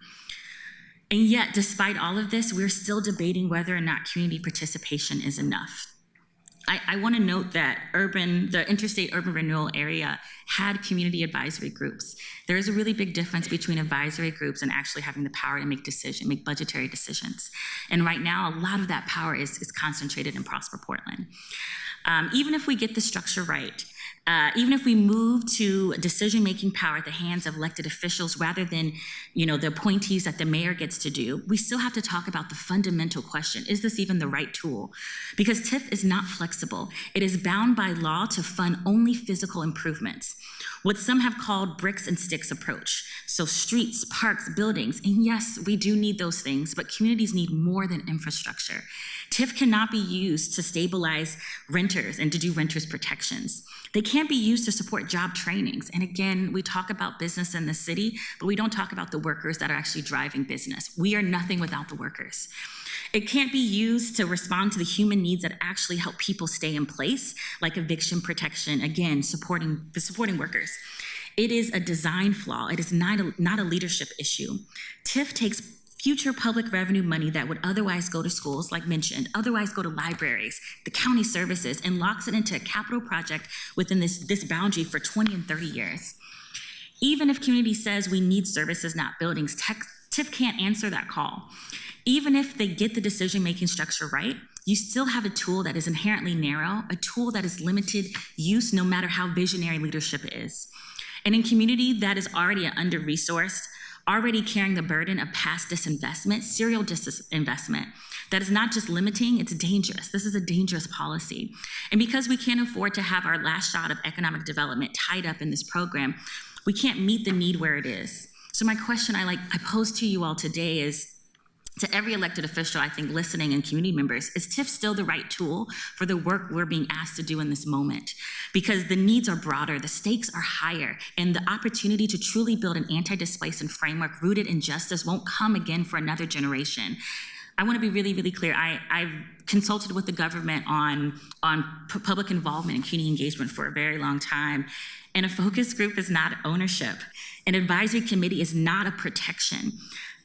And yet, despite all of this, we're still debating whether or not community participation is enough. I want to note that the interstate urban renewal area had community advisory groups. There is a really big difference between advisory groups and actually having the power to make budgetary decisions. And right now, a lot of that power is concentrated in Prosper Portland. Even if we get the structure right, even if we move to decision-making power at the hands of elected officials rather than, the appointees that the mayor gets to do, we still have to talk about the fundamental question: is this even the right tool? Because TIF is not flexible. It is bound by law to fund only physical improvements, what some have called bricks and sticks approach. So streets, parks, buildings, and yes, we do need those things, but communities need more than infrastructure. TIF cannot be used to stabilize renters and to do renters protections. They can't be used to support job trainings. And again, we talk about business in the city, but we don't talk about the workers that are actually driving business. We are nothing without the workers. It can't be used to respond to the human needs that actually help people stay in place, like eviction protection, again, supporting workers. It is a design flaw. It is not a leadership issue. TIF takes future public revenue money that would otherwise go to schools, like mentioned, otherwise go to libraries, the county services, and locks it into a capital project within this boundary for 20 and 30 years. Even if community says we need services, not buildings, TIF can't answer that call. Even if they get the decision-making structure right, you still have a tool that is inherently narrow, a tool that is limited use no matter how visionary leadership is. And in community that is already under-resourced, already carrying the burden of past disinvestment, serial disinvestment. That is not just limiting, it's dangerous. This is a dangerous policy. And because we can't afford to have our last shot of economic development tied up in this program, we can't meet the need where it is. So my question I pose to you all today is, to every elected official, I think, listening, and community members, is TIF still the right tool for the work we're being asked to do in this moment? Because the needs are broader, the stakes are higher, and the opportunity to truly build an anti-displacement framework rooted in justice won't come again for another generation. I want to be really, really clear. I've consulted with the government on public involvement and community engagement for a very long time, and a focus group is not ownership. An advisory committee is not a protection.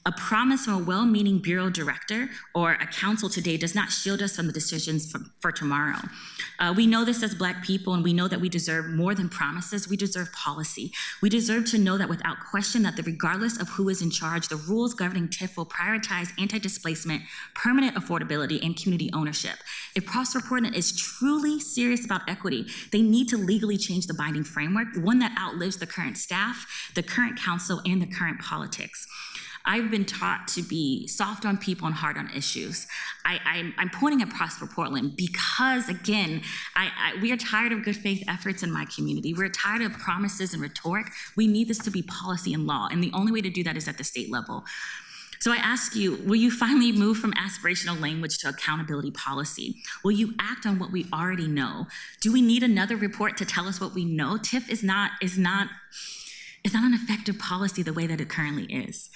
A promise from a well-meaning bureau director or a council today does not shield us from the decisions for tomorrow. We know this as Black people, and we know that we deserve more than promises. We deserve policy. We deserve to know that without question that regardless of who is in charge, the rules governing TIF will prioritize anti-displacement, permanent affordability, and community ownership. If Prosper Portland is truly serious about equity, they need to legally change the binding framework, one that outlives the current staff, the current council, and the current politics. I've been taught to be soft on people and hard on issues. I'm pointing at Prosper Portland because, again, we are tired of good faith efforts in my community. We're tired of promises and rhetoric. We need this to be policy and law, and the only way to do that is at the state level. So I ask you, will you finally move from aspirational language to accountability policy? Will you act on what we already know? Do we need another report to tell us what we know? TIF is not an effective policy the way that it currently is.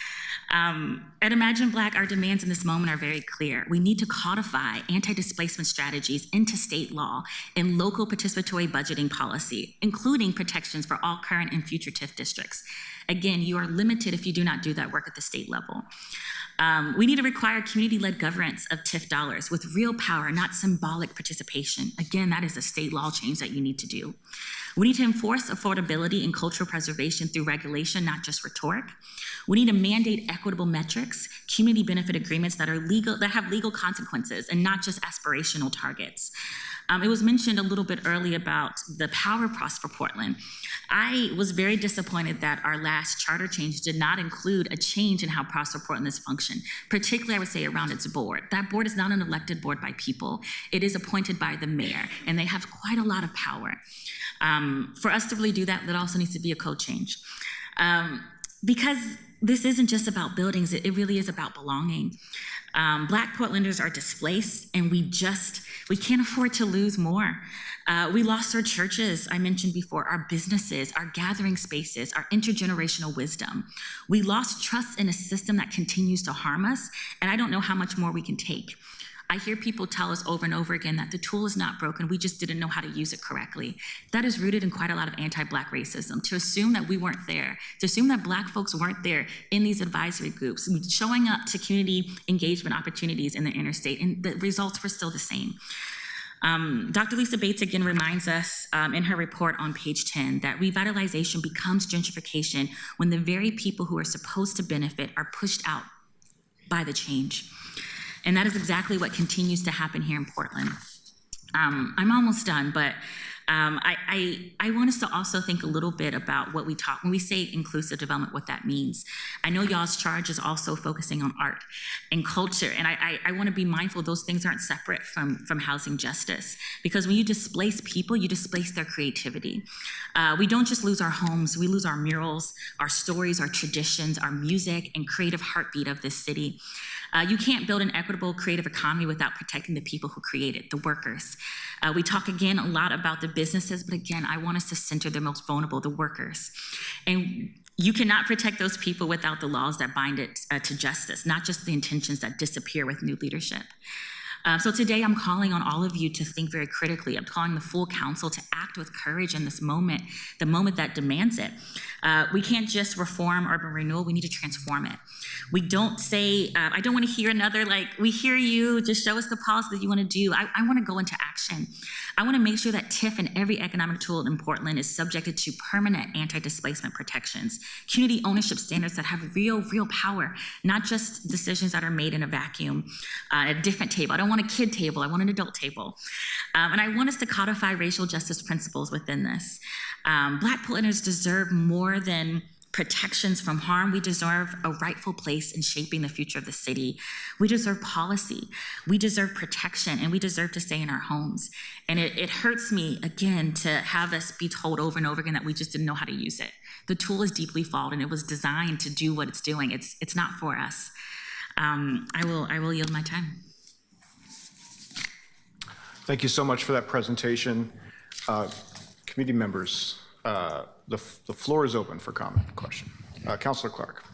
At Imagine Black, our demands in this moment are very clear. We need to codify anti-displacement strategies into state law and local participatory budgeting policy, including protections for all current and future TIF districts. Again, you are limited if you do not do that work at the state level. We need to require community-led governance of TIF dollars with real power, not symbolic participation. Again, that is a state law change that you need to do. We need to enforce affordability and cultural preservation through regulation, not just rhetoric. We need to mandate equitable metrics, community benefit agreements that are legal, that have legal consequences, and not just aspirational targets. It was mentioned a little bit earlier about the power of Prosper Portland. I was very disappointed that our last charter change did not include a change in how Prosper Portland is functioned, particularly, I would say, around its board. That board is not an elected board by people. It is appointed by the mayor, and they have quite a lot of power. For us to really do that, there also needs to be a code change. Because this isn't just about buildings, it really is about belonging. Black Portlanders are displaced, and we can't afford to lose more. We lost our churches, I mentioned before, our businesses, our gathering spaces, our intergenerational wisdom. We lost trust in a system that continues to harm us, and I don't know how much more we can take. I hear people tell us over and over again that the tool is not broken, we just didn't know how to use it correctly. That is rooted in quite a lot of anti-Black racism. To assume that we weren't there, to assume that Black folks weren't there in these advisory groups, showing up to community engagement opportunities in the interstate, and the results were still the same. Dr. Lisa Bates again reminds us in her report on page 10 that revitalization becomes gentrification when the very people who are supposed to benefit are pushed out by the change. And that is exactly what continues to happen here in Portland. I'm almost done, but I want us to also think a little bit about what we talk, when we say inclusive development, what that means. I know y'all's charge is also focusing on art and culture, and I want to be mindful those things aren't separate from housing justice, because when you displace people, you displace their creativity. We don't just lose our homes, we lose our murals, our stories, our traditions, our music, and creative heartbeat of this city. You can't build an equitable creative economy without protecting the people who create it, the workers. We talk again a lot about the businesses, but again, I want us to center the most vulnerable, the workers. And you cannot protect those people without the laws that bind it to justice, not just the intentions that disappear with new leadership. So today I'm calling on all of you to think very critically. I'm calling the full council to act with courage in this moment, the moment that demands it. We can't just reform urban renewal, we need to transform it. We don't say, I don't want to hear another, we hear you, just show us the policy that you want to do. I want to go into action. I want to make sure that TIF and every economic tool in Portland is subjected to permanent anti-displacement protections, community ownership standards that have real power, not just decisions that are made in a vacuum, at a different table. I don't want a kid table, I want an adult table. And I want us to codify racial justice principles within this. Black Portlanders deserve more than protections from harm. We deserve a rightful place in shaping the future of the city. We deserve policy. We deserve protection, and we deserve to stay in our homes. And it hurts me, again, to have us be told over and over again that we just didn't know how to use it. The tool is deeply flawed, and it was designed to do what it's doing. It's not for us. I will yield my time. Thank you so much for that presentation. Committee members, the floor is open for comment, question. Councilor Clark.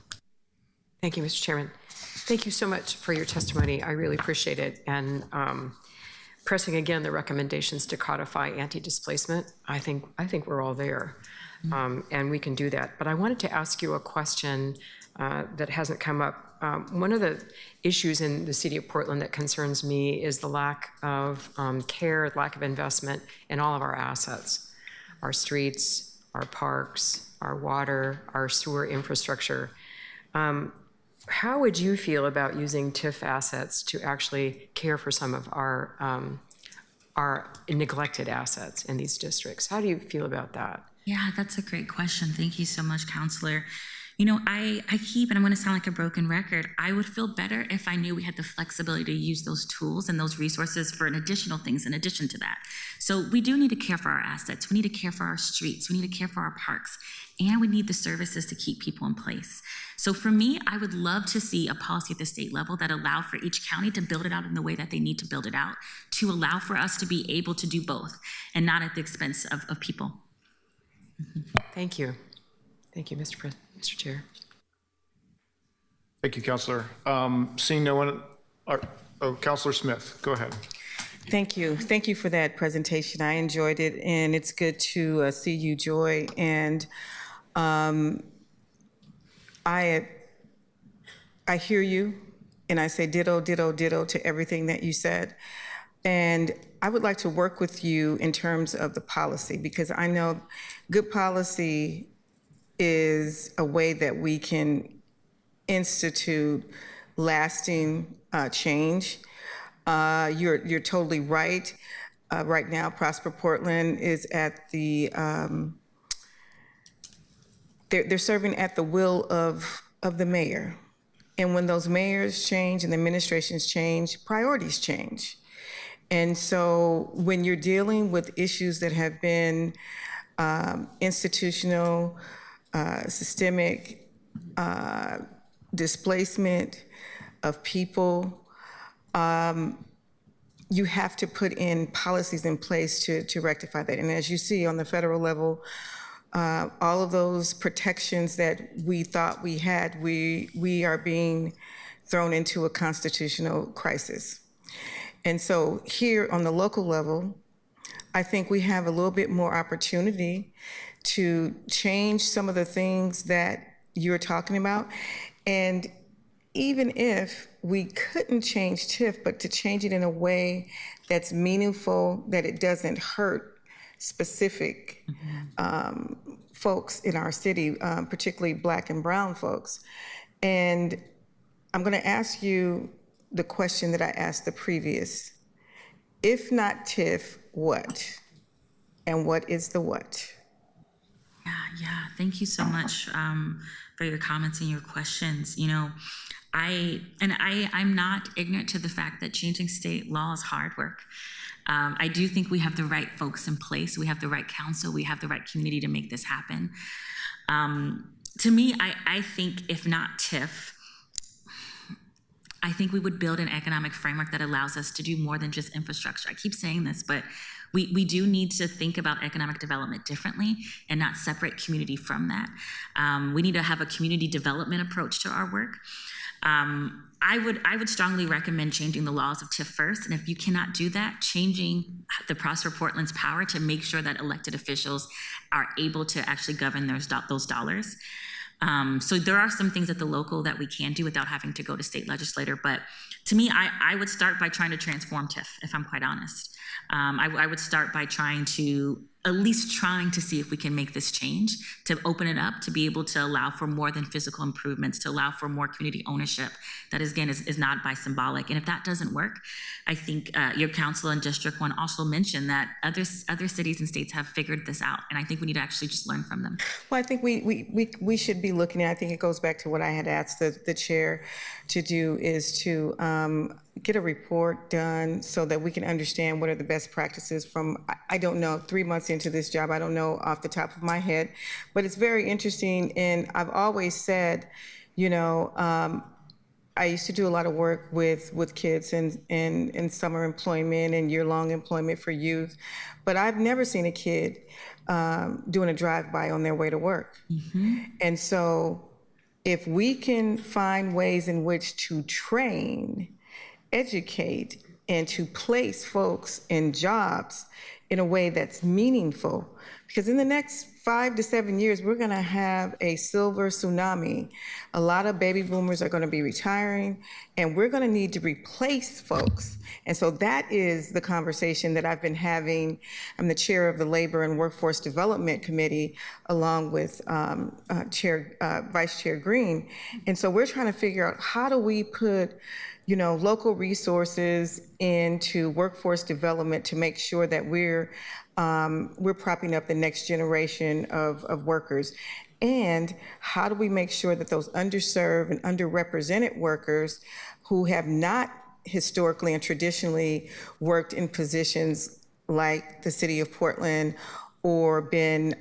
Thank you, Mr. Chairman. Thank you so much for your testimony. I really appreciate it. And pressing again the recommendations to codify anti-displacement, I think we're all there, and we can do that. But I wanted to ask you a question that hasn't come up. One of the issues in the city of Portland that concerns me is the lack of care, lack of investment in all of our assets, our streets, our parks, our water, our sewer infrastructure. How would you feel about using TIF assets to actually care for some of our neglected assets in these districts? How do you feel about that? Yeah, that's a great question. Thank you so much, Counselor. You know, I keep, and I'm going to sound like a broken record, I would feel better if I knew we had the flexibility to use those tools and those resources for additional things in addition to that. So we do need to care for our assets. We need to care for our streets. We need to care for our parks. And we need the services to keep people in place. So for me, I would love to see a policy at the state level that allowed for each county to build it out in the way that they need to build it out, to allow for us to be able to do both and not at the expense of people. Thank you. Thank you, Mr. Chair. Thank you, Councilor. Seeing no one, Councilor Smith, go ahead. Thank you. Thank you for that presentation. I enjoyed it, and it's good to see you, Joy. And I hear you, and I say ditto, ditto, ditto to everything that you said. And I would like to work with you in terms of the policy, because I know good policy is a way that we can institute lasting change. You're totally right. Right now, Prosper Portland is at the, they're serving at the will of the mayor. And when those mayors change and the administrations change, priorities change. And so when you're dealing with issues that have been institutional, systemic displacement of people, you have to put in policies in place to rectify that. And as you see on the federal level, all of those protections that we thought we had, we are being thrown into a constitutional crisis. And so here on the local level, I think we have a little bit more opportunity to change some of the things that you're talking about. And even if we couldn't change TIF, but to change it in a way that's meaningful, that it doesn't hurt specific folks in our city, particularly Black and brown folks. And I'm going to ask you the question that I asked the previous. If not TIF, what? And what is the what? Yeah. Thank you so much for your comments and your questions. You know, I'm not ignorant to the fact that changing state law is hard work. I do think we have the right folks in place. We have the right council. We have the right community to make this happen. To me, I think if not TIF, I think we would build an economic framework that allows us to do more than just infrastructure. I keep saying this, but we do need to think about economic development differently and not separate community from that. We need to have a community development approach to our work. I would strongly recommend changing the laws of TIF first, and if you cannot do that, changing the Prosper Portland's power to make sure that elected officials are able to actually govern those dollars. So there are some things at the local that we can do without having to go to state legislator, but to me, I would start by trying to transform TIF, if I'm quite honest. I would start by trying to at least trying to see if we can make this change, to open it up, to be able to allow for more than physical improvements, to allow for more community ownership. That is, again, is not by symbolic. And if that doesn't work, I think your council in District 1 also mentioned that other cities and states have figured this out. And I think we need to actually just learn from them. Well, I think we should be looking at, I think it goes back to what I had asked the chair to do, is to get a report done so that we can understand what are the best practices from, I don't know, 3 months into this job, I don't know off the top of my head, but it's very interesting. And I've always said, you know, I used to do a lot of work with kids in summer employment and year-long employment for youth, but I've never seen a kid doing a drive-by on their way to work. And so if we can find ways in which to train, educate, and to place folks in jobs in a way that's meaningful, because in the next 5 to 7 years, we're going to have a silver tsunami. A lot of baby boomers are going to be retiring, and we're going to need to replace folks. And so that is the conversation that I've been having. I'm the chair of the Labor and Workforce Development Committee, along with Vice Chair Green. And so we're trying to figure out, how do we put, you know, local resources into workforce development to make sure that we're propping up the next generation of workers? And how do we make sure that those underserved and underrepresented workers who have not historically and traditionally worked in positions like the city of Portland, or been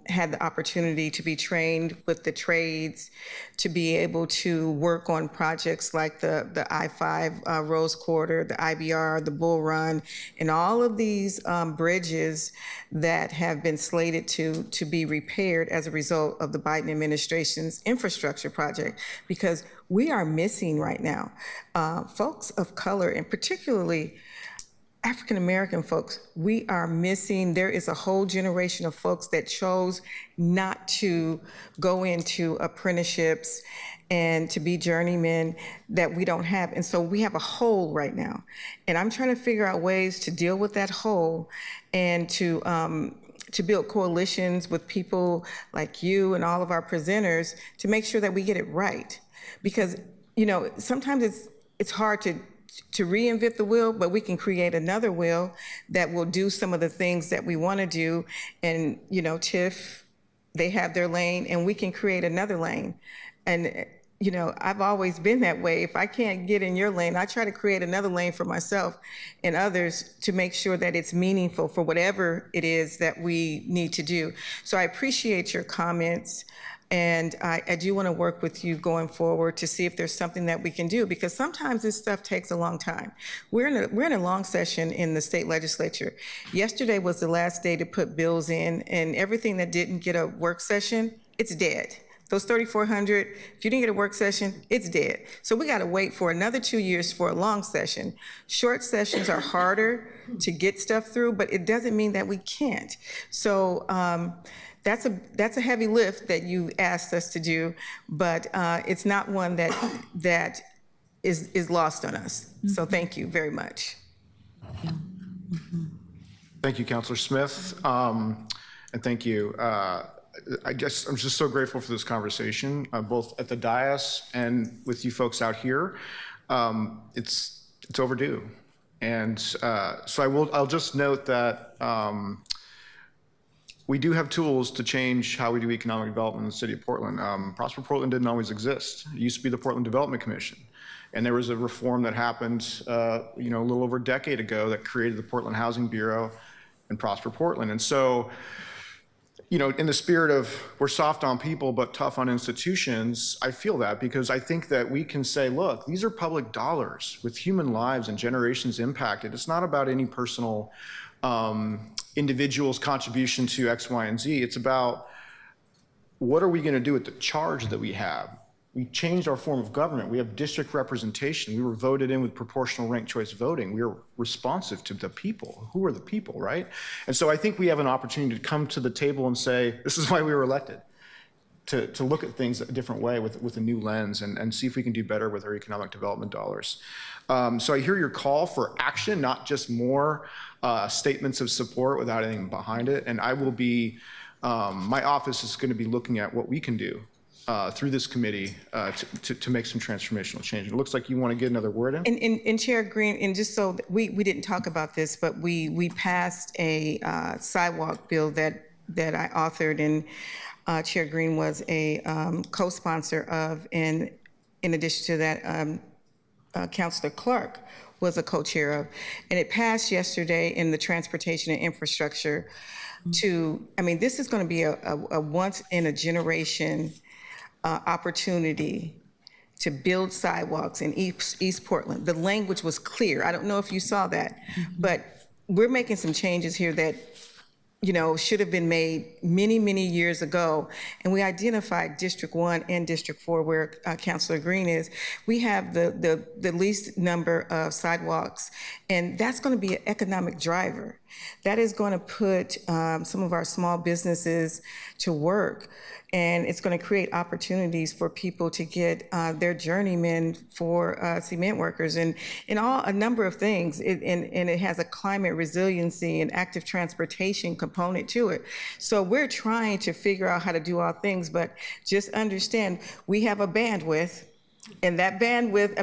had the opportunity to be trained with the trades, to be able to work on projects like the I-5 Rose Quarter, the IBR, the Bull Run, and all of these bridges that have been slated to be repaired as a result of the Biden administration's infrastructure project, because we are missing right now folks of color, and particularly African-American folks. We are missing. There is a whole generation of folks that chose not to go into apprenticeships and to be journeymen that we don't have. And so we have a hole right now. And I'm trying to figure out ways to deal with that hole, and to build coalitions with people like you and all of our presenters to make sure that we get it right. Because, you know, sometimes it's hard to reinvent the wheel, but we can create another wheel that will do some of the things that we want to do. And, you know, TIF, they have their lane, and we can create another lane. And, you know, I've always been that way. If I can't get in your lane, I try to create another lane for myself and others to make sure that it's meaningful for whatever it is that we need to do. So I appreciate your comments. And I do want to work with you going forward to see if there's something that we can do, because sometimes this stuff takes a long time. We're in a long session in the state legislature. Yesterday was the last day to put bills in, and everything that didn't get a work session, it's dead. Those 3,400, if you didn't get a work session, it's dead. So we got to wait for another 2 years for a long session. Short sessions are harder to get stuff through, but it doesn't mean that we can't. So that's a heavy lift that you asked us to do, but it's not one that is lost on us. So thank you very much. Thank you, Councilor Smith, and thank you. I'm just so grateful for this conversation, both at the dais and with you folks out here. It's overdue, and so I'll just note that. We do have tools to change how we do economic development in the city of Portland. Prosper Portland didn't always exist. It used to be the Portland Development Commission. And there was a reform that happened a little over a decade ago that created the Portland Housing Bureau and Prosper Portland. And so, you know, in the spirit of we're soft on people but tough on institutions, I feel that, because I think that we can say, look, these are public dollars with human lives and generations impacted. It's not about any personal individual's contribution to X, Y, and Z. It's about what are we going to do with the charge that we have. We changed our form of government. We have district representation. We were voted in with proportional ranked choice voting. We are responsive to the people. Who are the people, right? And so I think we have an opportunity to come to the table and say, this is why we were elected, to look at things a different way with a new lens and see if we can do better with our economic development dollars. So I hear your call for action, not just more statements of support without anything behind it. And I will be, my office is going to be looking at what we can do through this committee to make some transformational change. It looks like you want to get another word in. And Chair Green, and just so we didn't talk about this, but we passed a sidewalk bill that I authored, and Chair Green was a co-sponsor of, and in addition to that, Councilor Clark was a co-chair of, and it passed yesterday in the Transportation and Infrastructure this is going to be a once in a generation opportunity to build sidewalks in East Portland. The language was clear. I don't know if you saw that, but we're making some changes here that should have been made many, many years ago. And we identified District 1 and District 4, where Councilor Green is. We have the least number of sidewalks, and that's going to be an economic driver. That is going to put some of our small businesses to work, and it's going to create opportunities for people to get their journeymen for cement workers and a number of things. And it has a climate resiliency and active transportation component to it. So we're trying to figure out how to do all things, but just understand we have a bandwidth. And that bandwidth,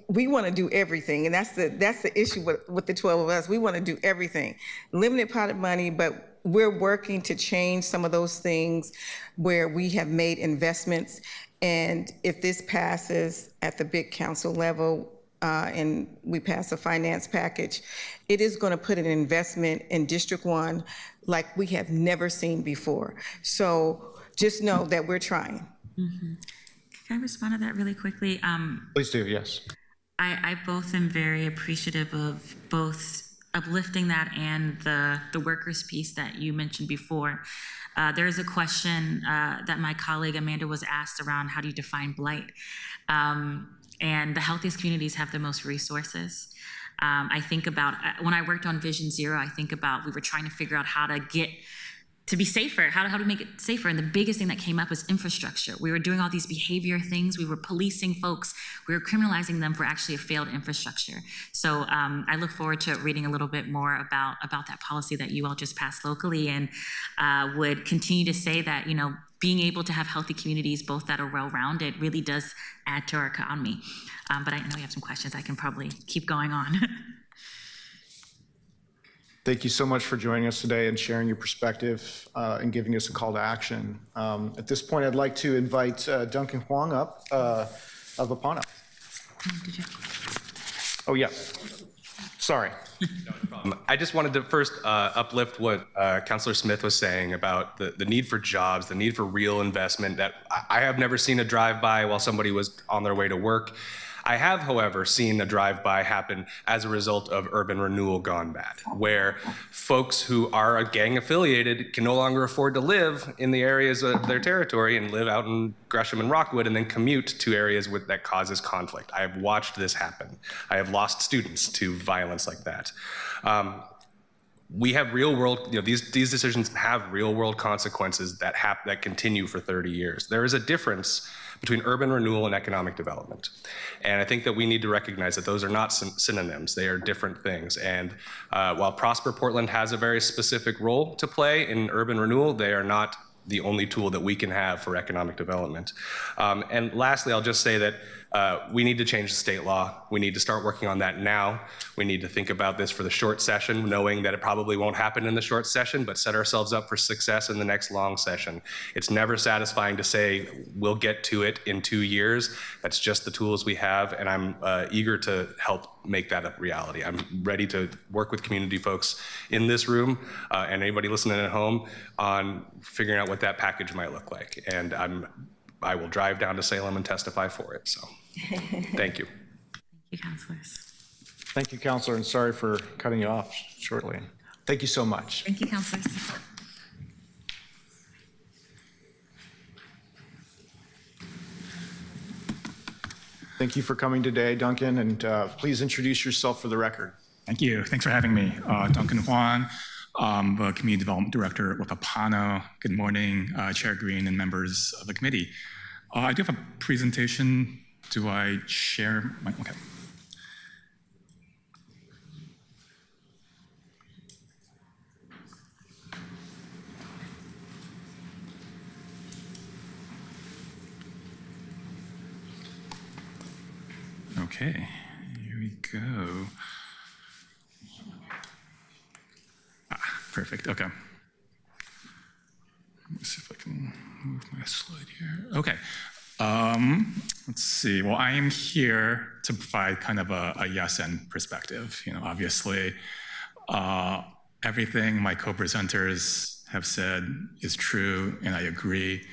we want to do everything, and that's the issue with the 12 of us. We want to do everything. Limited pot of money, but we're working to change some of those things where we have made investments. And if this passes at the big council level and we pass a finance package, it is going to put an investment in District 1 like we have never seen before. So just know that we're trying. Mm-hmm. Can I respond to that really quickly? Please do, yes. I both am very appreciative of both uplifting that and the workers piece that you mentioned before. There is a question that my colleague Amanda was asked around how do you define blight? And the healthiest communities have the most resources. I think about, when I worked on Vision Zero, I think about we were trying to figure out how to get to be safer. How do we make it safer? And the biggest thing that came up was infrastructure. We were doing all these behavior things. We were policing folks. We were criminalizing them for actually a failed infrastructure. So I look forward to reading a little bit more about that policy that you all just passed locally, and would continue to say that, being able to have healthy communities, both that are well-rounded, really does add to our economy. But I know you have some questions. I can probably keep going on. Thank you so much for joining us today and sharing your perspective and giving us a call to action. At this point, I'd like to invite Duncan Huang up of AANO. Oh, yeah. Sorry. I just wanted to first uplift what Councilor Smith was saying about the need for jobs, the need for real investment. That I have never seen a drive-by while somebody was on their way to work. I have, however, seen a drive-by happen as a result of urban renewal gone bad, where folks who are gang affiliated can no longer afford to live in the areas of their territory and live out in Gresham and Rockwood and then commute to areas that causes conflict. I have watched this happen. I have lost students to violence like that. We have real world, these decisions have real world consequences that continue for 30 years. There is a difference between urban renewal and economic development. And I think that we need to recognize that those are not synonyms. They are different things. And while Prosper Portland has a very specific role to play in urban renewal, they are not the only tool that we can have for economic development. And lastly, I'll just say that we need to change the state law. We need to start working on that now. We need to think about this for the short session, knowing that it probably won't happen in the short session, but set ourselves up for success in the next long session. It's never satisfying to say we'll get to it in 2 years. That's just the tools we have, and I'm eager to help make that a reality. I'm ready to work with community folks in this room and anybody listening at home on figuring out what that package might look like. And I will drive down to Salem and testify for it. So thank you. Thank you, councilors. Thank you, Councilor, and sorry for cutting you off shortly. Thank you so much. Thank you, councilors. Thank you for coming today, Duncan, and please introduce yourself for the record. Thank you. Thanks for having me. Duncan Huang, the Community Development Director with AANO. Good morning, Chair Green and members of the committee. I do have a presentation. Do I share? Okay. Okay, here we go. Perfect, okay. Let me see if I can move my slide here. Okay, let's see. Well, I am here to provide kind of a yes-and perspective. Obviously, everything my co-presenters have said is true, and I agree.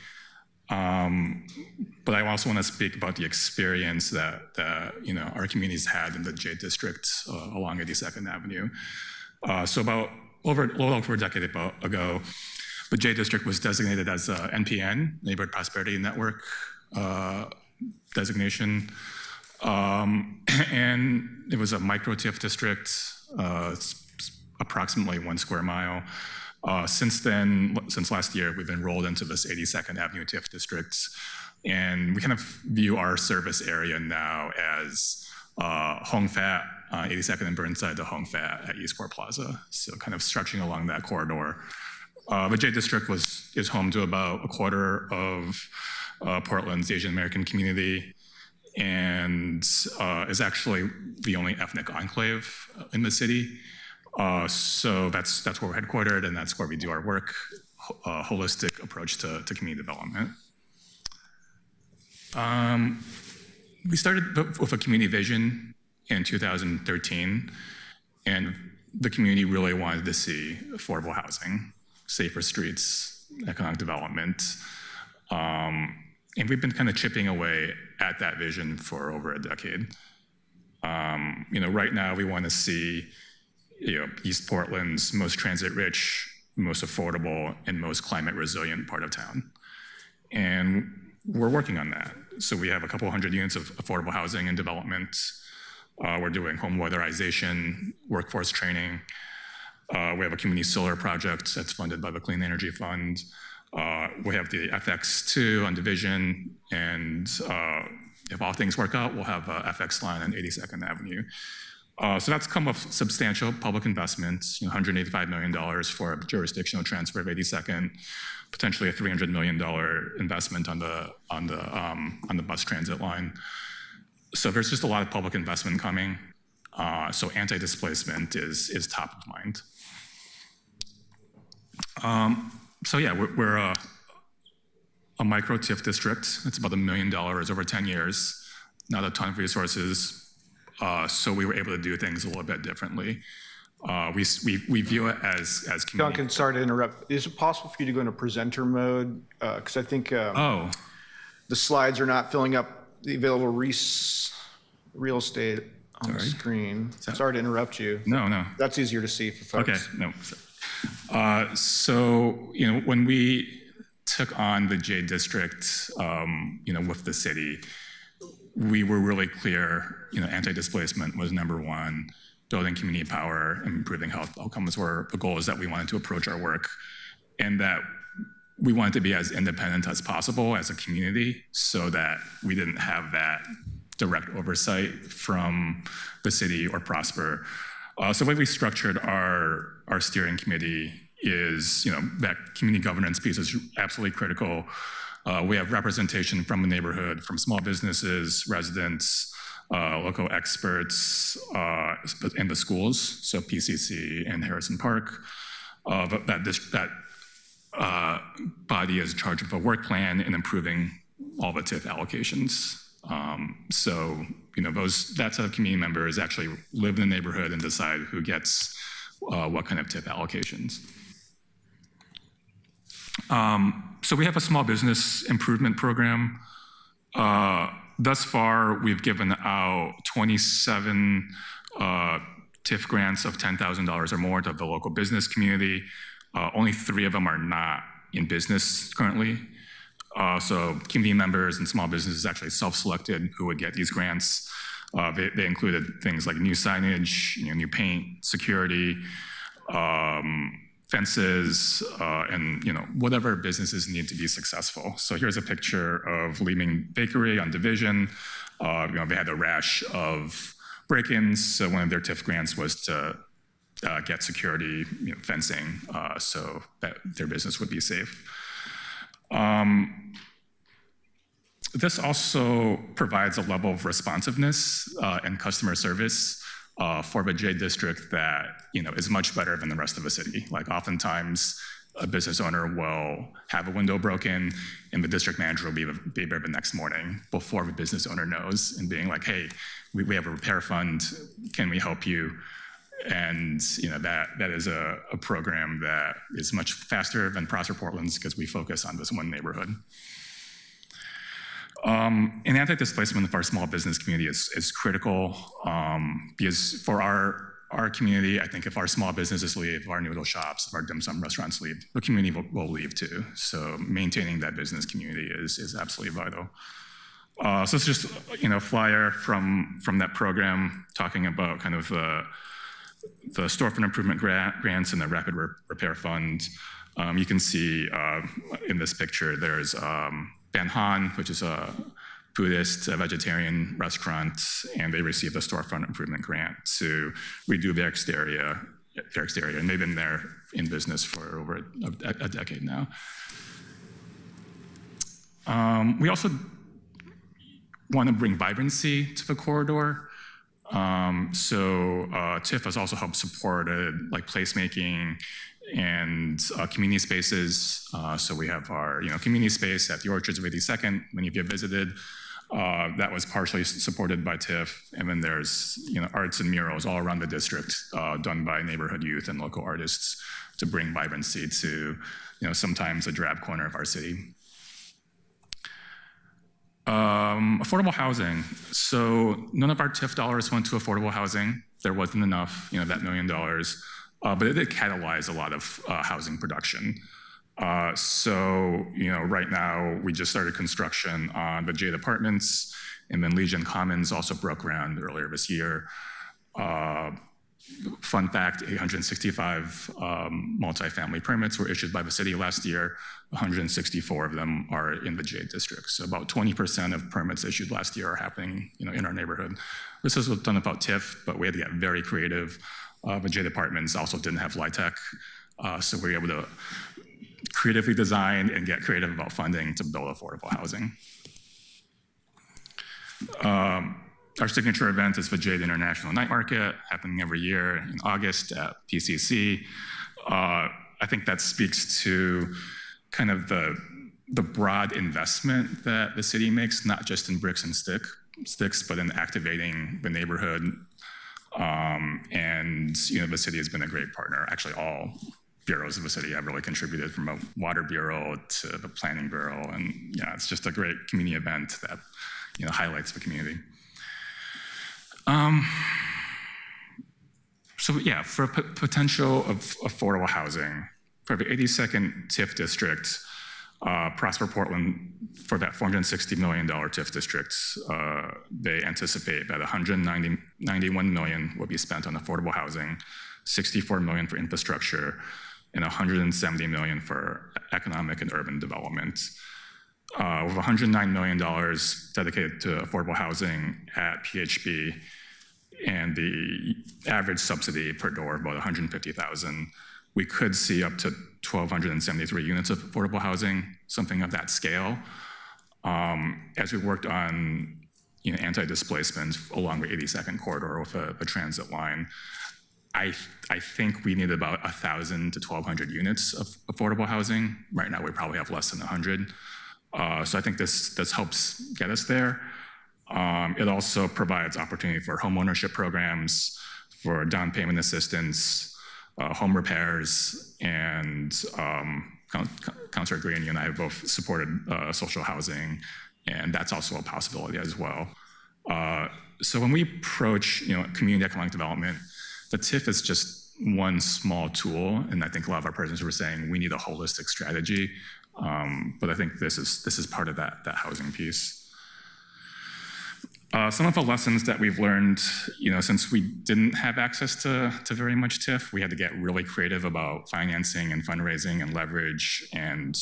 But I also want to speak about the experience that our communities had in the J District along 82nd Avenue. So a little over a decade ago, the J District was designated as a NPN, Neighborhood Prosperity Network designation. And it was a micro-TIF district, approximately 1 square mile. Since then, since last year, we've enrolled into this 82nd Avenue TIF district, and we kind of view our service area now as Hong Fat, 82nd and Burnside to Hong Fat at Eastport Plaza, so kind of stretching along that corridor. The J District is home to about a quarter of Portland's Asian American community, and is actually the only ethnic enclave in the city. So that's where we're headquartered, and that's where we do our work, holistic approach to community development. We started with a community vision in 2013, and the community really wanted to see affordable housing, safer streets, economic development. And we've been kind of chipping away at that vision for over a decade. Right now we want to see East Portland's most transit-rich, most affordable, and most climate-resilient part of town. And we're working on that. So we have a couple hundred units of affordable housing and development. We're doing home weatherization, workforce training. We have a community solar project that's funded by the Clean Energy Fund. We have the FX2 on Division, and if all things work out, we'll have a FX line on 82nd Avenue. So that's come with substantial public investments, $185 million for a jurisdictional transfer of 82nd, potentially a $300 million investment on the bus transit line. So there's just a lot of public investment coming. So anti-displacement is top of mind. So yeah, we're a micro TIF district. It's about $1 million over 10 years, not a ton of resources. So we were able to do things a little bit differently. We view it as community. Duncan, sorry to interrupt. Is it possible for you to go into presenter mode? Because I think the slides are not filling up the available real estate on the screen. Sorry to interrupt you. No. That's easier to see for folks. Okay, no. So, when we took on the J District, with the city, we were really clear, anti-displacement was number one, building community power, and improving health outcomes were the goals that we wanted to approach our work, and that we wanted to be as independent as possible as a community so that we didn't have that direct oversight from the city or Prosper. So the way we structured our steering committee is, that community governance piece is absolutely critical. We have representation from the neighborhood, from small businesses, residents, local experts, and the schools, so PCC and Harrison Park. That body is in charge of a work plan and improving all the TIF allocations. So, that set of community members actually live in the neighborhood and decide who gets what kind of TIF allocations. So we have a small business improvement program. Thus far, we've given out 27 TIF grants of $10,000 or more to the local business community. Only 3 of them are not in business currently. So community members and small businesses actually self-selected who would get these grants. They included things like new signage, new paint, security, fences, and whatever businesses need to be successful. So here's a picture of Leeming Bakery on Division. They had a rash of break-ins, so one of their TIF grants was to get security, fencing, so that their business would be safe. This also provides a level of responsiveness and customer service for the J District that is much better than the rest of the city. Like oftentimes, a business owner will have a window broken, and the district manager will be there the next morning before the business owner knows, and being like, "Hey, we have a repair fund. Can we help you?" And that is a program that is much faster than Prosper Portland's because we focus on this one neighborhood. And anti-displacement of our small business community is critical because for our community, I think if our small businesses leave, if our noodle shops, if our dim sum restaurants leave, the community will leave too. So maintaining that business community is absolutely vital. So it's just a flyer from that program talking about kind of the storefront improvement grants and the rapid repair fund. You can see in this picture there's Ban Han, which is a Buddhist vegetarian restaurant, and they received a storefront improvement grant to redo their exterior, and they've been there in business for over a decade now. We also want to bring vibrancy to the corridor. So TIF has also helped support placemaking and community spaces. So we have our community space at the Orchards of 82nd. Many of you have visited. That was partially supported by TIF, and then there's arts and murals all around the district done by neighborhood youth and local artists to bring vibrancy to sometimes a drab corner of our city. Affordable housing. So none of our TIF dollars went to affordable housing. There wasn't enough, that $1 million, but it did catalyze a lot of housing production. So right now we just started construction on the Jade Apartments, and then Legion Commons also broke ground earlier this year. Fun fact, 865 multifamily permits were issued by the city last year. 164 of them are in the Jade District. So about 20% of permits issued last year are happening in our neighborhood. This is done about TIF, but we had to get very creative. The Jade Apartments also didn't have LIHTC, so we were able to creatively design and get creative about funding to build affordable housing. Our signature event is the Jade International Night Market, happening every year in August at PCC. I think that speaks to kind of the broad investment that the city makes, not just in bricks and sticks, but in activating the neighborhood. And the city has been a great partner. Actually, all bureaus of the city have really contributed, from a water bureau to the planning bureau, and it's just a great community event that highlights the community. So yeah, for potential of affordable housing, for the 82nd TIF district, Prosper Portland, for that $460 million TIF district, they anticipate that $191 million will be spent on affordable housing, $64 million for infrastructure, and $170 million for economic and urban development. With $109 million dedicated to affordable housing at PHB, and the average subsidy per door about $150,000, we could see up to 1,273 units of affordable housing, something of that scale. As we worked on anti-displacement along the 82nd corridor with the transit line, I think we need about 1,000 to 1,200 units of affordable housing. Right now we probably have less than 100. So I think this helps get us there. It also provides opportunity for homeownership programs, for down payment assistance, home repairs, and Councilor Green, you and I have both supported social housing, and that's also a possibility as well. So when we approach community economic development, the TIF is just one small tool, and I think a lot of our presidents were saying we need a holistic strategy. But I think this is part of that housing piece. Some of the lessons that we've learned, since we didn't have access to very much TIF, we had to get really creative about financing and fundraising and leverage, and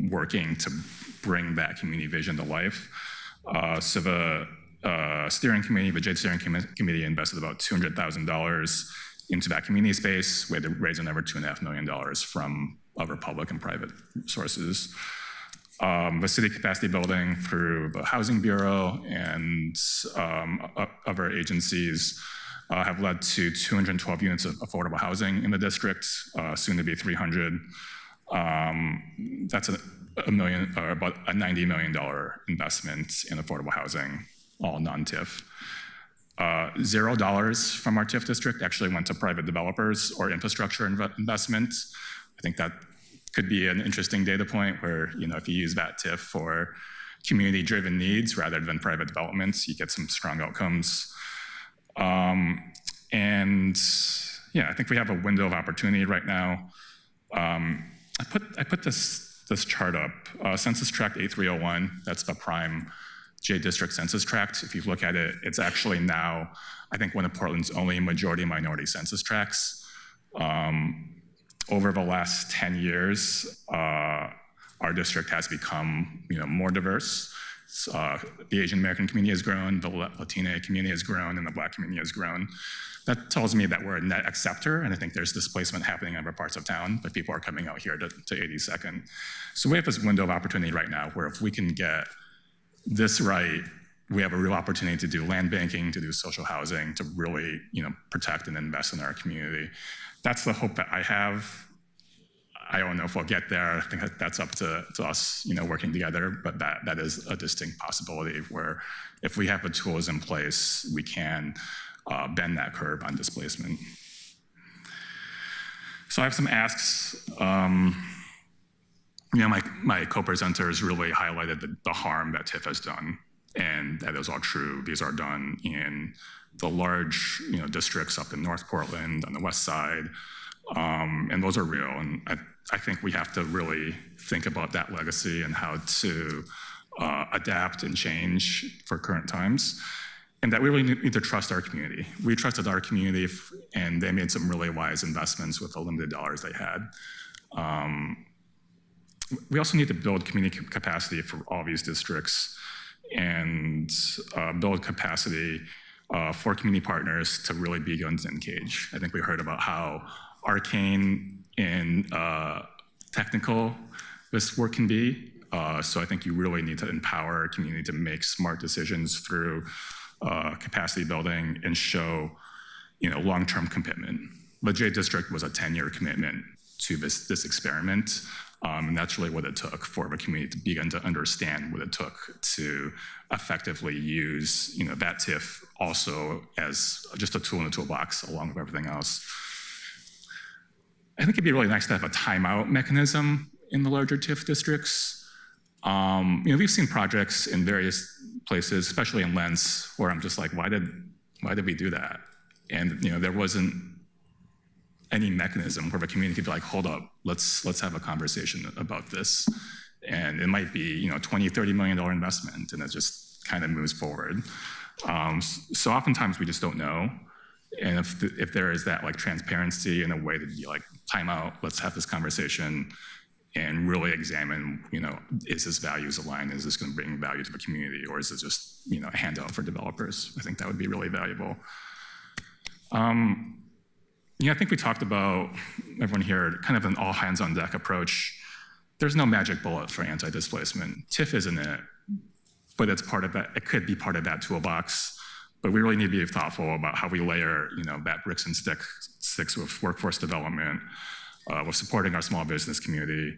working to bring that community vision to life. So the steering committee, the Jade Steering Committee, invested about $200,000 into that community space. We had to raise another $2.5 million from other public and private sources. The city capacity building through the Housing Bureau and other agencies have led to 212 units of affordable housing in the district, soon to be 300. That's a million, or about a $90 million investment in affordable housing, all non-TIF. $0 from our TIF district actually went to private developers or infrastructure investment. I think that could be an interesting data point where, if you use that TIF for community-driven needs rather than private developments, you get some strong outcomes. And yeah, I think we have a window of opportunity right now. I put this chart up, Census Tract 8301, that's the prime J District Census Tract. If you look at it, it's actually now, I think, one of Portland's only majority minority census tracts. Over the last 10 years, our district has become more diverse. The Asian American community has grown, the Latina community has grown, and the Black community has grown. That tells me that we're a net acceptor, and I think there's displacement happening in other parts of town, but people are coming out here to 82nd. So we have this window of opportunity right now where if we can get this right, we have a real opportunity to do land banking, to do social housing, to really protect and invest in our community. That's the hope that I have. I don't know if we'll get there. I think that's up to us, working together, but that is a distinct possibility where if we have the tools in place, we can bend that curve on displacement. So I have some asks. My co-presenters really highlighted the harm that TIF has done, and that is all true. These are done in the large districts up in North Portland, on the west side, and those are real. And I think we have to really think about that legacy and how to adapt and change for current times. And that we really need to trust our community. We trusted our community, and they made some really wise investments with the limited dollars they had. We also need to build community capacity for all these districts and build capacity for community partners to really be guns in cage. I think we heard about how arcane and technical this work can be. So I think you really need to empower our community to make smart decisions through capacity building and show, long-term commitment. The J District was a 10-year commitment to this experiment. And that's really what it took for the community to begin to understand what it took to effectively use, that TIF also as just a tool in the toolbox along with everything else. I think it'd be really nice to have a timeout mechanism in the larger TIF districts. We've seen projects in various places, especially in Lens, where I'm just like, why did we do that? And there wasn't any mechanism where the community could be like, hold up, let's have a conversation about this. And it might be, $20, $30 million investment, and it just kind of moves forward. So oftentimes we just don't know. And if there is that transparency in a way to be like, time out, let's have this conversation and really examine, is this values aligned? Is this going to bring value to the community, or is it just, a handout for developers? I think that would be really valuable. I think we talked about, everyone here, kind of an all hands on deck approach. There's no magic bullet for anti-displacement. TIF isn't it, but it's part of that. It could be part of that toolbox, but we really need to be thoughtful about how we layer, that bricks and sticks with workforce development, with supporting our small business community,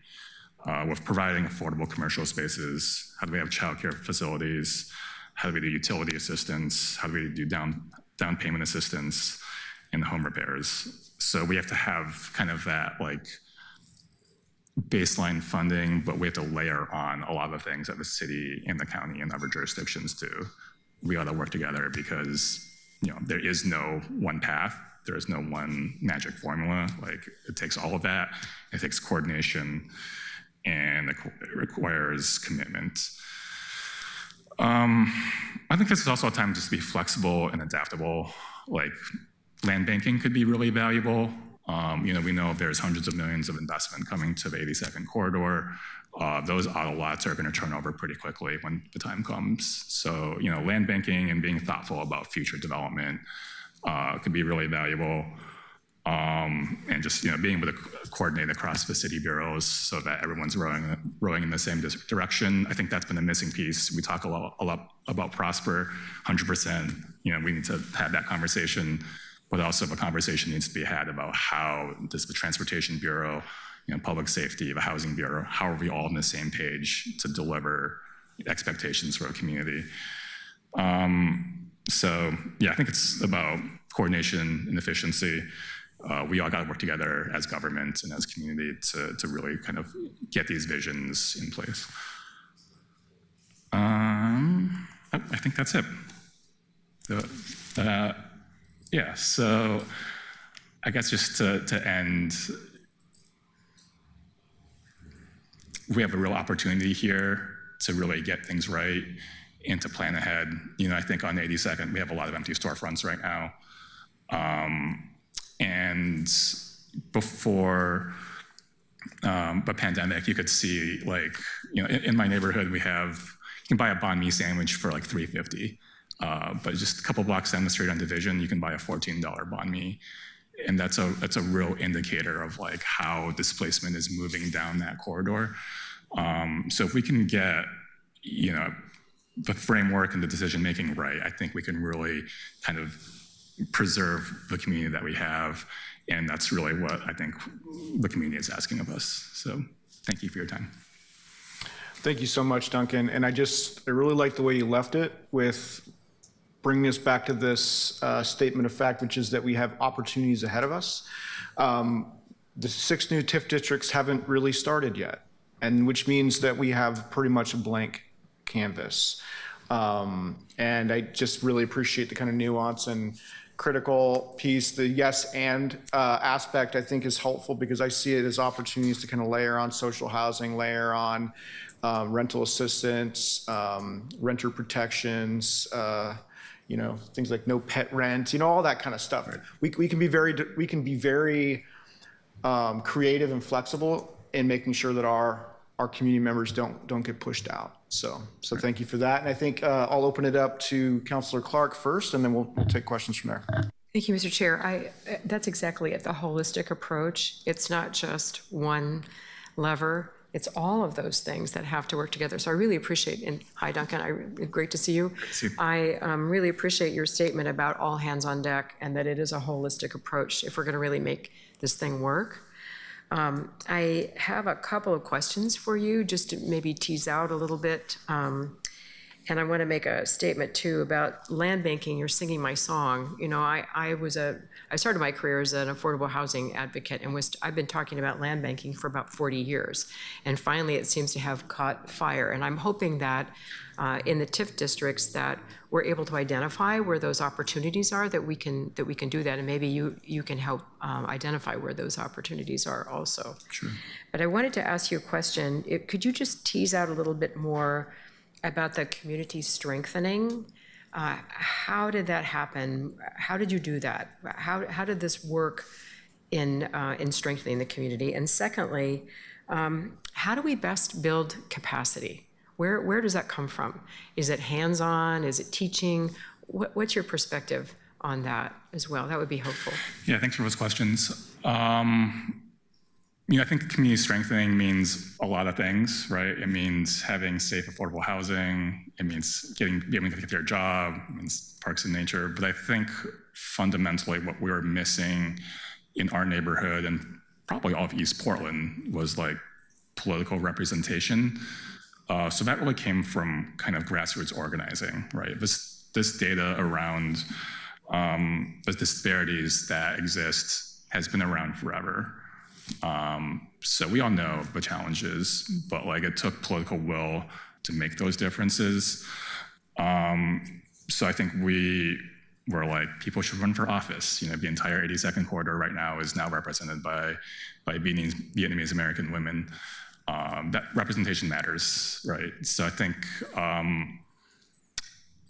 with providing affordable commercial spaces. How do we have childcare facilities? How do we do utility assistance? How do we do down payment assistance and home repairs? So we have to have kind of that baseline funding, but we have to layer on a lot of the things that the city and the county and other jurisdictions do. We ought to work together because there is no one path. There is no one magic formula. It takes all of that. It takes coordination, and it requires commitment. I think this is also a time just to be flexible and adaptable. Land banking could be really valuable. We know there's hundreds of millions of investment coming to the 82nd corridor. Those auto lots are going to turn over pretty quickly when the time comes. So, land banking and being thoughtful about future development could be really valuable. and just being able to coordinate across the city bureaus so that everyone's rowing in the same direction. I think that's been a missing piece. We talk a lot about Prosper, 100%. We need to have that conversation, but also the conversation needs to be had about how does the Transportation Bureau, Public Safety, the Housing Bureau, how are we all on the same page to deliver expectations for a community? So yeah, I think it's about coordination and efficiency. We all got to work together as government and as community to really kind of get these visions in place. I think that's it. Yeah, so I guess just to end, we have a real opportunity here to really get things right and to plan ahead. I think on 82nd, we have a lot of empty storefronts right now. And before the pandemic, you could see in my neighborhood, you can buy a banh mi sandwich for like $3.50. But just a couple blocks down the street on Division, you can buy a $14 banh mi. And that's a real indicator of how displacement is moving down that corridor. So if we can get, the framework and the decision-making right, I think we can really kind of preserve the community that we have. And that's really what I think the community is asking of us. So thank you for your time. Thank you so much, Duncan. And I really like the way you left it with bringing us back to this statement of fact, which is that we have opportunities ahead of us. The 6 new TIF districts haven't really started yet, and which means that we have pretty much a blank canvas. And I just really appreciate the kind of nuance and critical piece. The yes and aspect I think is helpful because I see it as opportunities to kind of layer on social housing, layer on rental assistance, renter protections, things like no pet rent, all that kind of stuff. Right. We can be very creative and flexible in making sure that our community members don't get pushed out. So thank you for that. And I think I'll open it up to Councilor Clark first, and then we'll take questions from there. Thank you, Mr. Chair. That's exactly it, the holistic approach. It's not just one lever. It's all of those things that have to work together. So I really appreciate, and hi, Duncan, great to see you. I really appreciate your statement about all hands on deck and that it is a holistic approach if we're going to really make this thing work. I have a couple of questions for you, just to maybe tease out a little bit. And I want to make a statement too about land banking. You're singing my song. I started my career as an affordable housing advocate, and I've been talking about land banking for about 40 years. And finally, it seems to have caught fire. And I'm hoping that in the TIF districts that we're able to identify where those opportunities are, that we can do that. And maybe you can help identify where those opportunities are also. Sure. But I wanted to ask you a question. Could you just tease out a little bit more about the community strengthening? How did that happen? How did you do that? How did this work in strengthening the community? And secondly, how do we best build capacity? Where does that come from? Is it hands-on? Is it teaching? What's your perspective on that as well? That would be helpful. Yeah, thanks for those questions. I think community strengthening means a lot of things, right? It means having safe, affordable housing. It means being able to get their job. It means parks and nature. But I think fundamentally what we were missing in our neighborhood and probably all of East Portland was political representation. So that really came from kind of grassroots organizing, right? This data around the disparities that exist has been around forever. So we all know the challenges, but it took political will to make those differences. So I think we were people should run for office. The entire 82nd corridor right now is now represented by Vietnamese American women. That representation matters, right? So I think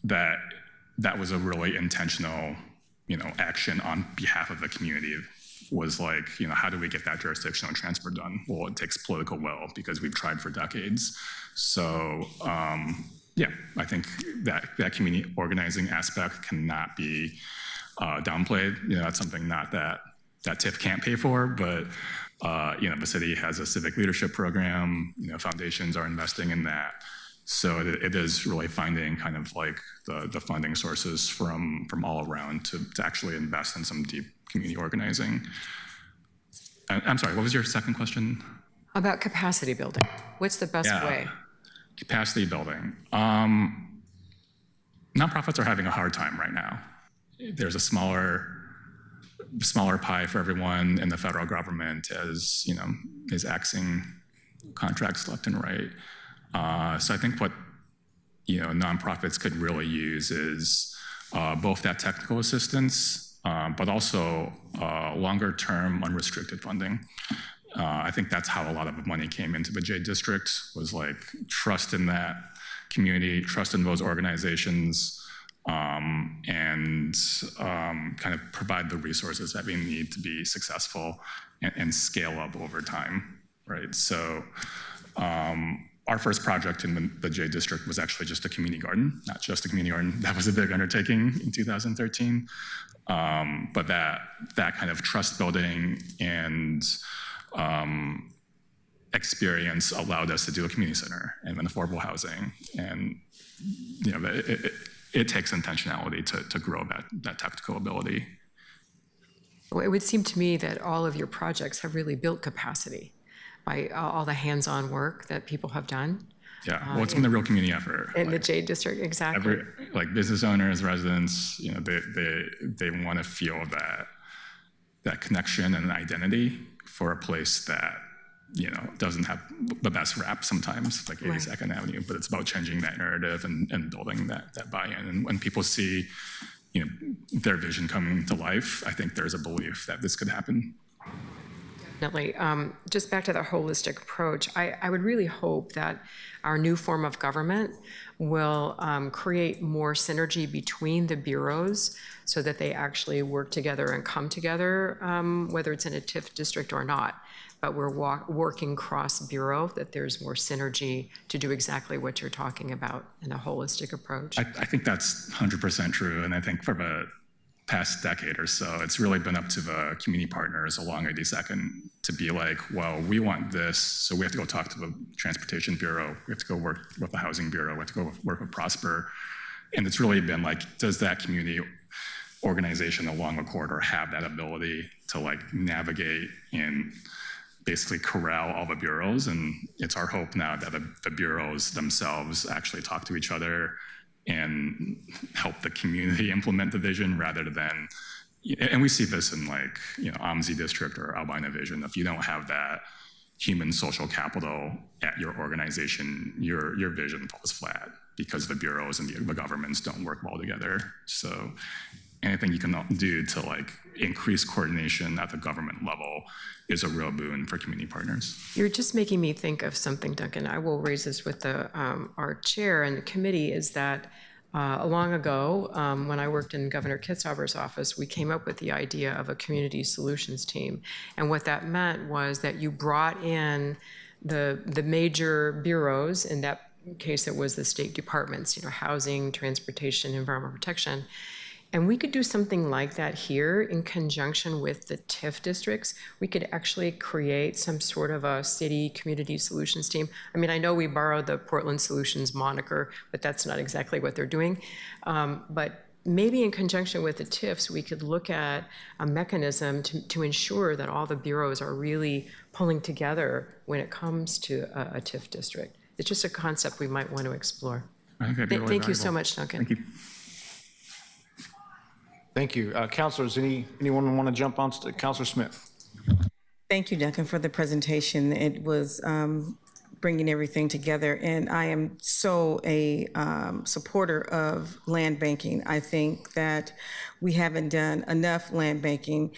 that was a really intentional, action on behalf of the community. Was how do we get that jurisdictional transfer done? Well, it takes political will because we've tried for decades. So yeah, I think that community organizing aspect cannot be downplayed. That's something not that that TIF can't pay for, but the city has a civic leadership program, foundations are investing in that. So it is really finding kind of like the funding sources from all around to actually invest in some deep community organizing. I'm sorry, what was your second question? About capacity building. What's the best way? Capacity building. Nonprofits are having a hard time right now. There's a smaller pie for everyone, and the federal government is axing contracts left and right. So I think what nonprofits could really use is both that technical assistance, but also longer-term unrestricted funding. I think that's how a lot of money came into the J District, was like trust in that community, trust in those organizations, and kind of provide the resources that we need to be successful and scale up over time, right? So our first project in the J District was actually just a community garden, not just a community garden. That was a big undertaking in 2013. But that kind of trust building and experience allowed us to do a community center and an affordable housing. And it takes intentionality to grow that technical ability. Well, it would seem to me that all of your projects have really built capacity by all the hands-on work that people have done. Yeah, well, it's been a real community effort. In the J District, exactly. Like business owners, residents, they want to feel that connection and identity for a place that doesn't have the best rap sometimes, like 82nd Avenue, but it's about changing that narrative and building that buy-in. And when people see their vision coming to life, I think there's a belief that this could happen. Definitely. Just back to the holistic approach, I would really hope that our new form of government will create more synergy between the bureaus so that they actually work together and come together, whether it's in a TIF district or not. But we're working cross-bureau, that there's more synergy to do exactly what you're talking about in a holistic approach. I think that's 100% true. And I think for the past decade or so, it's really been up to the community partners along 82nd to be like, well, we want this, so we have to go talk to the Transportation Bureau, we have to go work with the Housing Bureau, we have to go work with Prosper. And it's really been like, does that community organization along a corridor have that ability to like navigate and basically corral all the bureaus? And it's our hope now that the bureaus themselves actually talk to each other and help the community implement the vision rather than, and we see this in like, OMSI district or Albina Vision. If you don't have that human social capital at your organization, your vision falls flat because the bureaus and the governments don't work well together. So anything you can do to like increase coordination at the government level is a real boon for community partners. You're just making me think of something, Duncan. I will raise this with our chair and the committee, is that long ago, when I worked in Governor Kitzhaber's office, we came up with the idea of a community solutions team. And what that meant was that you brought in the major bureaus. In that case, it was the state departments, housing, transportation, environmental protection. And we could do something like that here in conjunction with the TIF districts. We could actually create some sort of a city community solutions team. I mean, I know we borrowed the Portland Solutions moniker, but that's not exactly what they're doing. But maybe in conjunction with the TIFs, we could look at a mechanism to ensure that all the bureaus are really pulling together when it comes to a TIF district. It's just a concept we might want to explore. I think that'd be really Thank you so valuable. much, Duncan. Thank you. Thank you. Councilors, anyone want to jump on? Councilor Smith. Thank you, Duncan, for the presentation. It was bringing everything together, and I am so a supporter of land banking. I think that we haven't done enough land banking.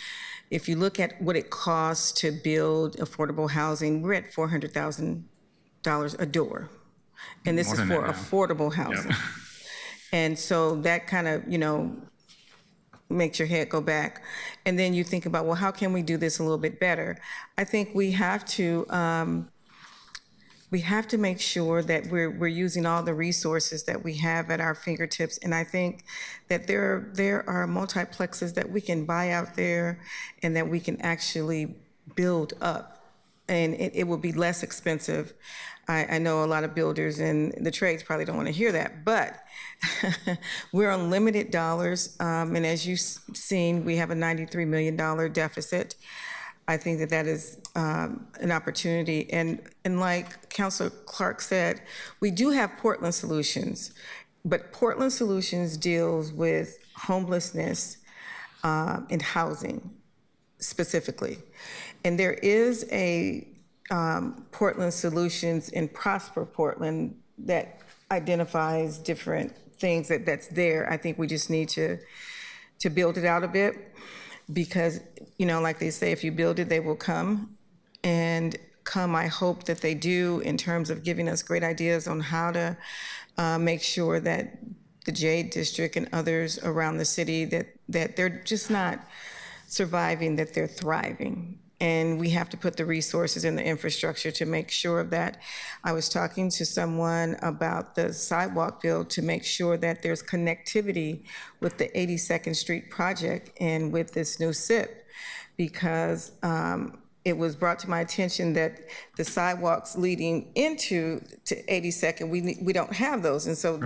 If you look at what it costs to build affordable housing, we're at $400,000 a door, and this is for affordable housing. Yep. And so that kind of, makes your head go back. And then you think about, well, how can we do this a little bit better? I think we have to we have to make sure that we're using all the resources that we have at our fingertips. And I think that there are multiplexes that we can buy out there and that we can actually build up. And it will be less expensive. I know a lot of builders and the trades probably don't want to hear that, but we're on limited dollars. And as you've seen, we have a $93 million deficit. I think that is an opportunity. And like Councilor Clark said, we do have Portland Solutions, but Portland Solutions deals with homelessness and housing specifically. And there is a Portland Solutions in Prosper Portland that identifies different things that's there. I think we just need to build it out a bit because, you know, like they say, if you build it, they will come. And come, I hope that they do in terms of giving us great ideas on how to make sure that the Jade District and others around the city, that they're just not surviving, that they're thriving. And we have to put the resources in the infrastructure to make sure of that. I was talking to someone about the sidewalk build to make sure that there's connectivity with the 82nd Street project and with this new SIP, because it was brought to my attention that the sidewalks leading into 82nd, we don't have those. And so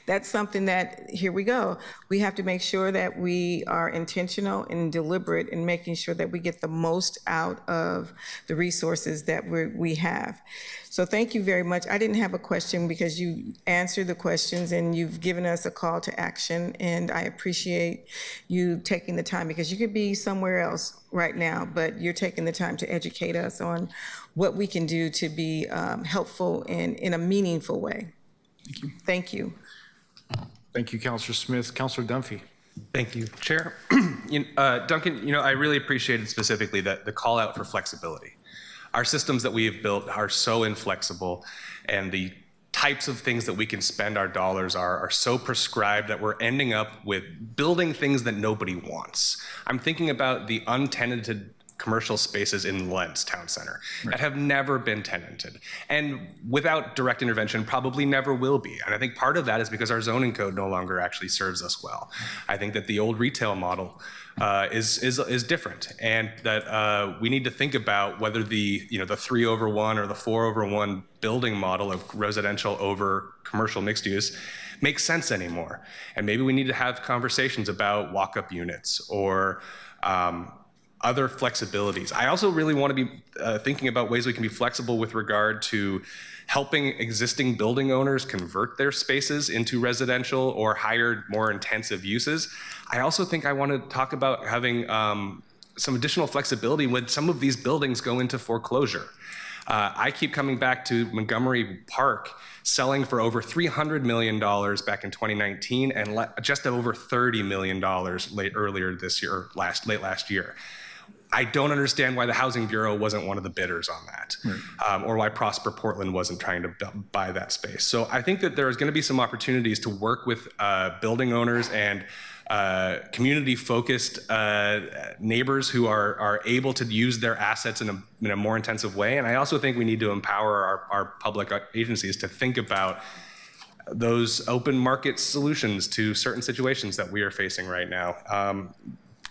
that's something that, here we go. We have to make sure that we are intentional and deliberate in making sure that we get the most out of the resources that we have. So thank you very much. I didn't have a question because you answered the questions and you've given us a call to action, and I appreciate you taking the time, because you could be somewhere else right now, but you're taking the time to educate us on what we can do to be helpful and in a meaningful way. Thank you. Thank you. Thank you, Councilor Smith. Councilor Dunphy. Thank you, Chair. Duncan, I really appreciated specifically that the call out for flexibility. Our systems that we have built are so inflexible, and the types of things that we can spend our dollars are so prescribed that we're ending up with building things that nobody wants. I'm thinking about the untenanted commercial spaces in Lentz Town Center that have never been tenanted, and without direct intervention probably never will be. And I think part of that is because our zoning code no longer actually serves us well. I think that the old retail model is different, and that we need to think about whether the 3/1 or the 4/1 building model of residential over commercial mixed use makes sense anymore. And maybe we need to have conversations about walk-up units or other flexibilities. I also really want to be thinking about ways we can be flexible with regard to helping existing building owners convert their spaces into residential or higher, more intensive uses. I also think I want to talk about having some additional flexibility when some of these buildings go into foreclosure. I keep coming back to Montgomery Park selling for over $300 million back in 2019 and just over $30 million earlier this year, late last year. I don't understand why the Housing Bureau wasn't one of the bidders on that, or why Prosper Portland wasn't trying to buy that space. So I think that there is going to be some opportunities to work with building owners and community-focused neighbors who are able to use their assets in a more intensive way. And I also think we need to empower our public agencies to think about those open market solutions to certain situations that we are facing right now.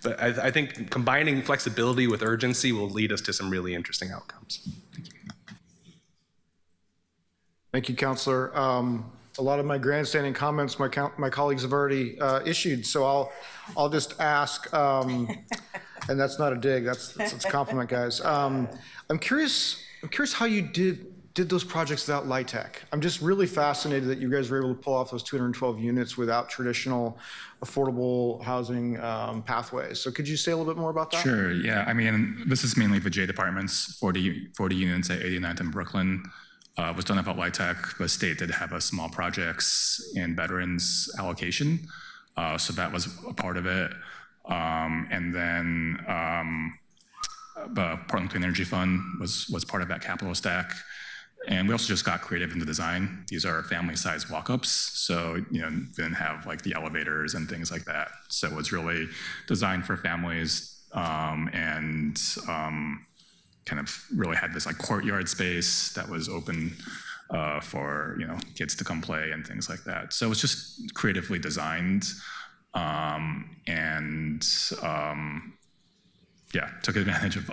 But I think combining flexibility with urgency will lead us to some really interesting outcomes. Thank you, Councilor. A lot of my grandstanding comments my colleagues have already issued, so I'll just ask, and that's not a dig, that's a compliment, guys. I'm curious how you did those projects without LIHTC. I'm just really fascinated that you guys were able to pull off those 212 units without traditional affordable housing pathways. So could you say a little bit more about that? Sure, yeah. I mean, this is mainly the J Departments, 40 units at 89th and Brooklyn. Was done about LIHTC. The state did have a small projects and veterans allocation. So that was a part of it. And then the Portland Clean Energy Fund was part of that capital stack. And we also just got creative in the design. These are family-sized walk-ups, so didn't have like the elevators and things like that. So it was really designed for families, and kind of really had this like courtyard space that was open for kids to come play and things like that. So it was just creatively designed, and yeah, took advantage of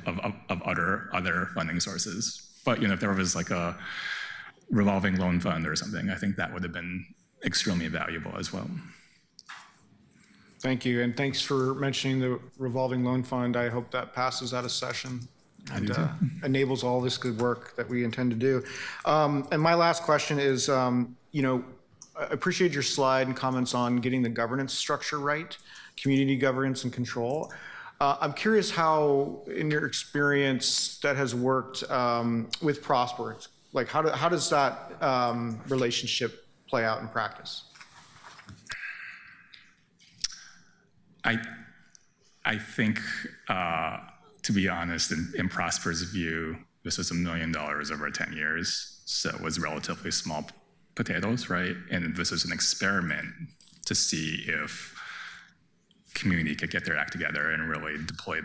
other funding sources. But if there was like a revolving loan fund or something, I think that would have been extremely valuable as well. Thank you, and thanks for mentioning the revolving loan fund. I hope that passes out of session and enables all this good work that we intend to do. And my last question is, I appreciate your slide and comments on getting the governance structure right, community governance and control. I'm curious how, in your experience, that has worked with Prosper. Like, how does that relationship play out in practice? I think, to be honest, in Prosper's view, this was $1 million over 10 years, so it was relatively small potatoes, right? And this was an experiment to see if community could get their act together and really deploy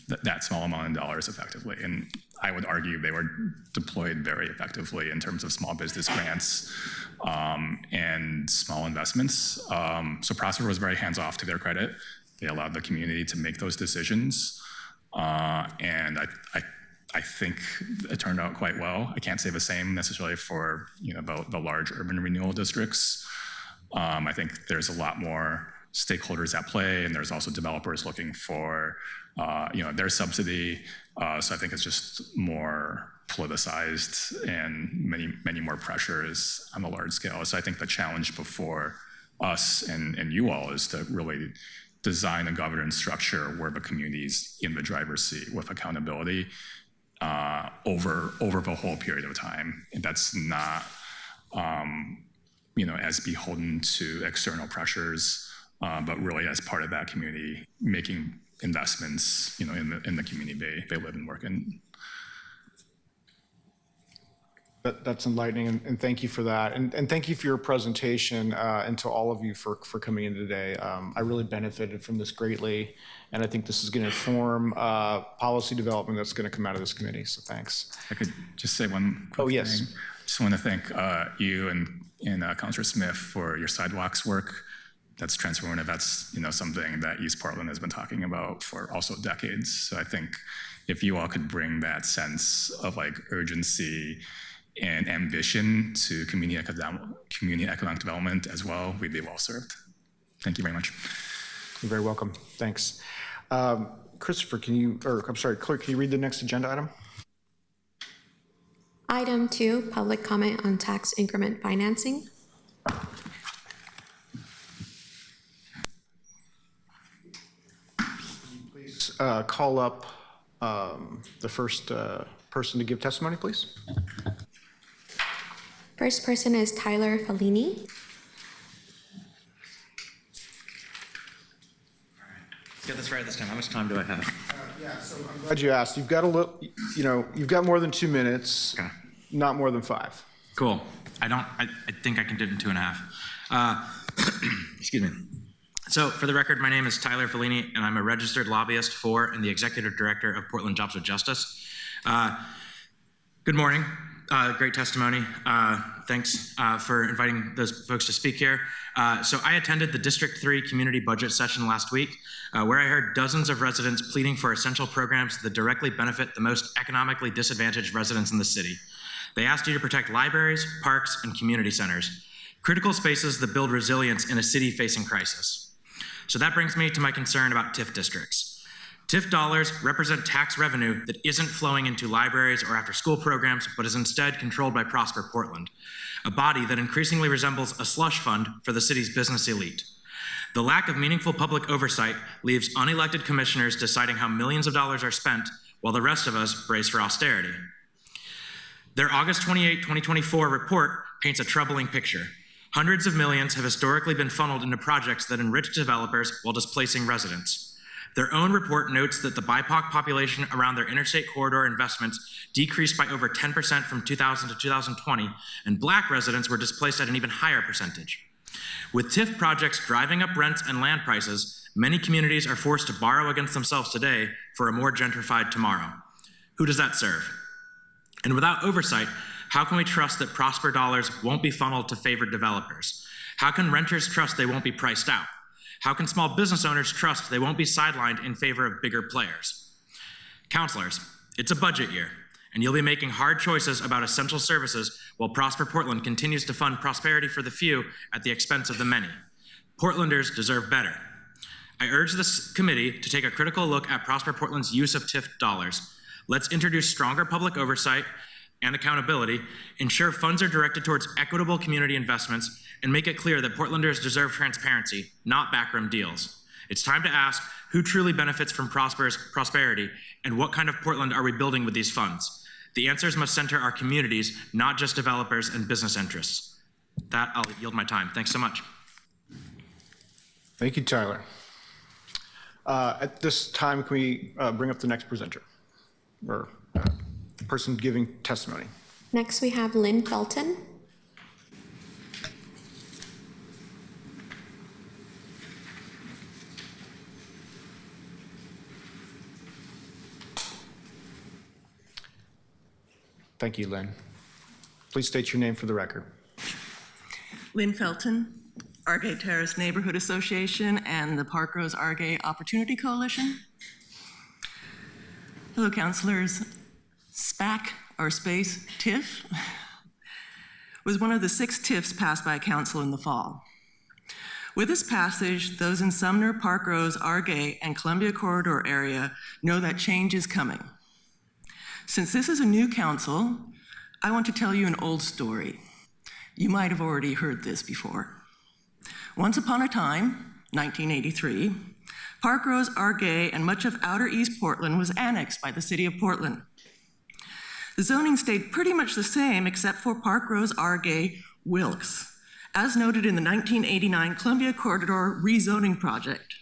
that small amount of dollars effectively. And I would argue they were deployed very effectively in terms of small business grants and small investments. So Prosper was very hands-off, to their credit. They allowed the community to make those decisions. And I think it turned out quite well. I can't say the same necessarily for the large urban renewal districts. I think there's a lot more stakeholders at play, and there's also developers looking for their subsidy. So I think it's just more politicized and many more pressures on the large scale. So I think the challenge before us and you all is to really design a governance structure where the community's in the driver's seat with accountability over the whole period of time. And that's not as beholden to external pressures, but really as part of that community making investments in the community they live and work in. That's enlightening, and thank you for that. And thank you for your presentation, and to all of you for coming in today. I really benefited from this greatly, and I think this is going to inform policy development that's going to come out of this committee, so thanks. I could just say one quick thing. Just want to thank you and Councilor Smith for your sidewalks work. That's transformative. That's something that East Portland has been talking about for also decades. So I think if you all could bring that sense of like urgency and ambition to community economic development as well, we'd be well served. Thank you very much. You're very welcome. Thanks. Christopher, Clerk, can you read the next agenda item? Item 2, public comment on tax increment financing. Please call up the first person to give testimony, please. First person is Tyler Fellini. Let's get this right this time. How much time do I have? Yeah, so I'm glad you asked. You've got you've got more than 2 minutes, Okay. Not more than 5. Cool. I think I can do it in 2.5. Excuse me. So for the record, my name is Tyler Fellini, and I'm a registered lobbyist for and the executive director of Portland Jobs with Justice. Good morning. Great testimony. Thanks for inviting those folks to speak here. So I attended the District 3 community budget session last week, where I heard dozens of residents pleading for essential programs that directly benefit the most economically disadvantaged residents in the city. They asked you to protect libraries, parks, and community centers, critical spaces that build resilience in a city facing crisis. So that brings me to my concern about TIF districts. TIF dollars represent tax revenue that isn't flowing into libraries or after-school programs, but is instead controlled by Prosper Portland, a body that increasingly resembles a slush fund for the city's business elite. The lack of meaningful public oversight leaves unelected commissioners deciding how millions of dollars are spent, while the rest of us brace for austerity. Their August 28, 2024 report paints a troubling picture. Hundreds of millions have historically been funneled into projects that enrich developers while displacing residents. Their own report notes that the BIPOC population around their interstate corridor investments decreased by over 10% from 2000 to 2020, and Black residents were displaced at an even higher percentage. With TIF projects driving up rents and land prices, many communities are forced to borrow against themselves today for a more gentrified tomorrow. Who does that serve? And without oversight, how can we trust that Prosper dollars won't be funneled to favored developers? How can renters trust they won't be priced out? How can small business owners trust they won't be sidelined in favor of bigger players? Counselors, it's a budget year, and you'll be making hard choices about essential services while Prosper Portland continues to fund prosperity for the few at the expense of the many. Portlanders deserve better. I urge this committee to take a critical look at Prosper Portland's use of TIF dollars. Let's introduce stronger public oversight and accountability, ensure funds are directed towards equitable community investments, and make it clear that Portlanders deserve transparency, not backroom deals. It's time to ask who truly benefits from Prosper's prosperity, and what kind of Portland are we building with these funds? The answers must center our communities, not just developers and business interests. With that, I'll yield my time. Thanks so much. Thank you, Tyler. At this time, can we bring up the next presenter or person giving testimony? Next, we have Lynn Felton. Thank you, Lynn. Please state your name for the record. Lynn Felton, Argay Terrace Neighborhood Association and the Park Rose Argay Opportunity Coalition. Hello, councilors. SPAC, or Space TIF, was one of the 6 TIFs passed by council in the fall. With this passage, those in Sumner, Park Rose, Argay, and Columbia Corridor area know that change is coming. Since this is a new council, I want to tell you an old story. You might have already heard this before. Once upon a time, 1983, Park Rose, Argay, and much of outer East Portland was annexed by the city of Portland. The zoning stayed pretty much the same except for Park Rose, Argay, Wilkes, as noted in the 1989 Columbia Corridor rezoning project.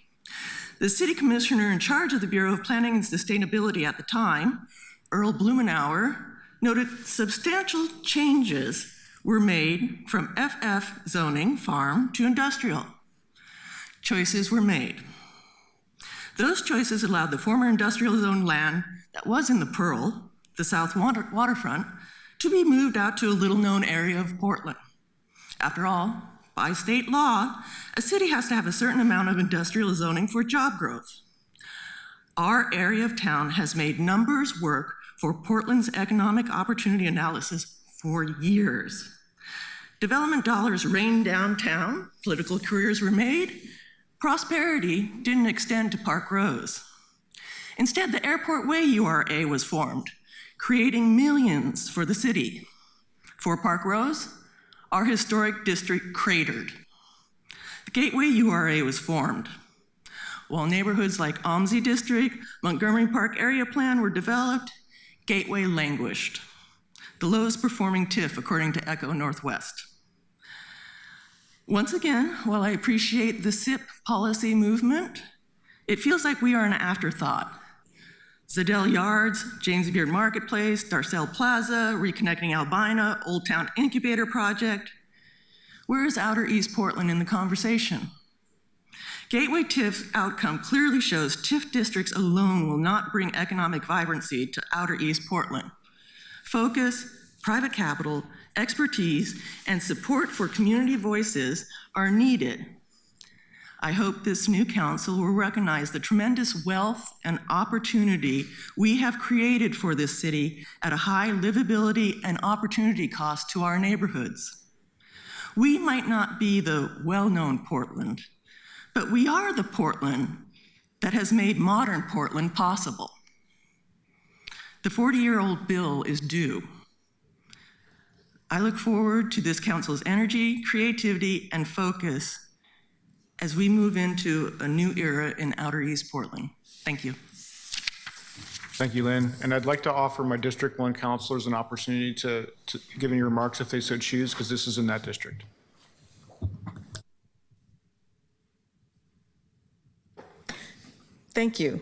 The city commissioner in charge of the Bureau of Planning and Sustainability at the time, Earl Blumenauer, noted substantial changes were made from FF zoning, farm, to industrial. Choices were made. Those choices allowed the former industrial zone land that was in the Pearl, the south waterfront, to be moved out to a little-known area of Portland. After all, by state law, a city has to have a certain amount of industrial zoning for job growth. Our area of town has made numbers work for Portland's economic opportunity analysis for years. Development dollars rained downtown, political careers were made, prosperity didn't extend to Park Rose. Instead, the Airport Way URA was formed, creating millions for the city. For Park Rose, our historic district cratered. The Gateway URA was formed. While neighborhoods like OMSI District, Montgomery Park Area Plan were developed, Gateway languished. The lowest performing TIF according to Echo Northwest. Once again, while I appreciate the SIP policy movement, it feels like we are an afterthought. Zadell Yards, James Beard Marketplace, Darcel Plaza, Reconnecting Albina, Old Town Incubator Project. Where is Outer East Portland in the conversation? Gateway TIF's outcome clearly shows TIF districts alone will not bring economic vibrancy to Outer East Portland. Focus, private capital, expertise, and support for community voices are needed. I hope this new council will recognize the tremendous wealth and opportunity we have created for this city at a high livability and opportunity cost to our neighborhoods. We might not be the well-known Portland, but we are the Portland that has made modern Portland possible. The 40-year-old bill is due. I look forward to this council's energy, creativity, and focus as we move into a new era in Outer East Portland. Thank you. Thank you, Lynn. And I'd like to offer my District 1 councilors an opportunity to give any remarks if they so choose, because this is in that district. Thank you.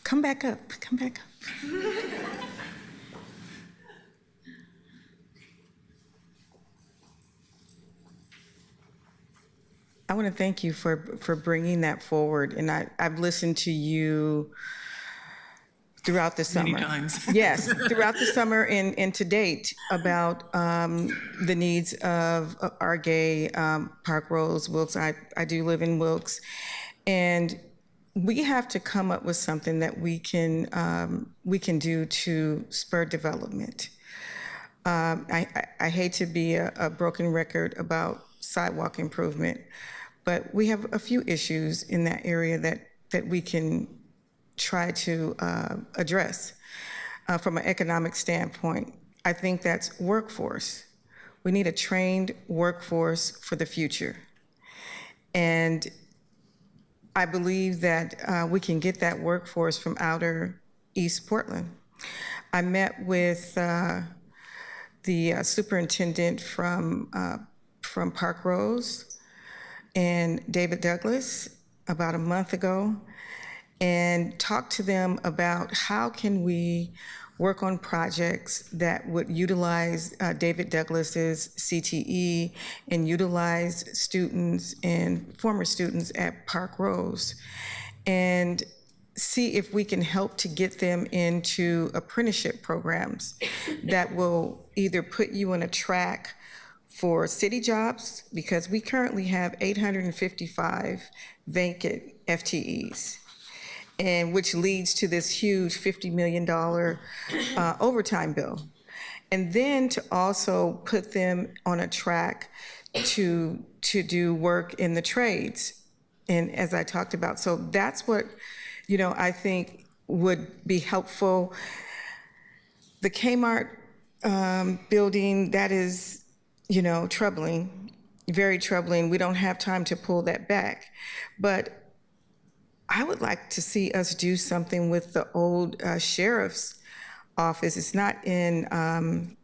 Come back up, come back up. I want to thank you for bringing that forward. And I've listened to you throughout the summer. Many times. Yes, throughout the summer and to date about the needs of our gay Park Rose, Wilkes. I do live in Wilkes. And we have to come up with something that we can do to spur development. I hate to be a broken record about sidewalk improvement, but we have a few issues in that area that we can try to address from an economic standpoint. I think that's workforce. We need a trained workforce for the future. And I believe that we can get that workforce from outer East Portland. I met with the superintendent from Park Rose and David Douglas about a month ago and talked to them about how can we work on projects that would utilize David Douglas's CTE and utilize students and former students at Park Rose and see if we can help to get them into apprenticeship programs that will either put you on a track for city jobs, because we currently have 855 vacant FTEs, and which leads to this huge $50 million overtime bill. And then to also put them on a track to do work in the trades. And as I talked about, so that's what, I think would be helpful. The Kmart building, that is, troubling, very troubling. We don't have time to pull that back. But I would like to see us do something with the old sheriff's office. It's not in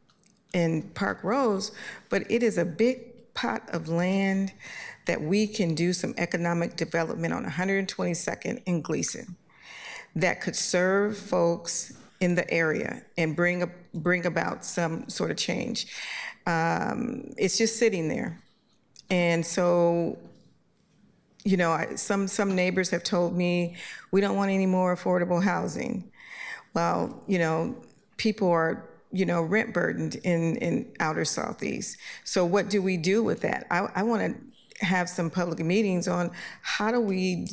Park Rose, but it is a big pot of land that we can do some economic development on 122nd and Gleason that could serve folks in the area and bring about some sort of change. It's just sitting there. And so, some neighbors have told me, we don't want any more affordable housing. Well, people are, rent burdened in outer Southeast. So what do we do with that? I want to have some public meetings on how do we,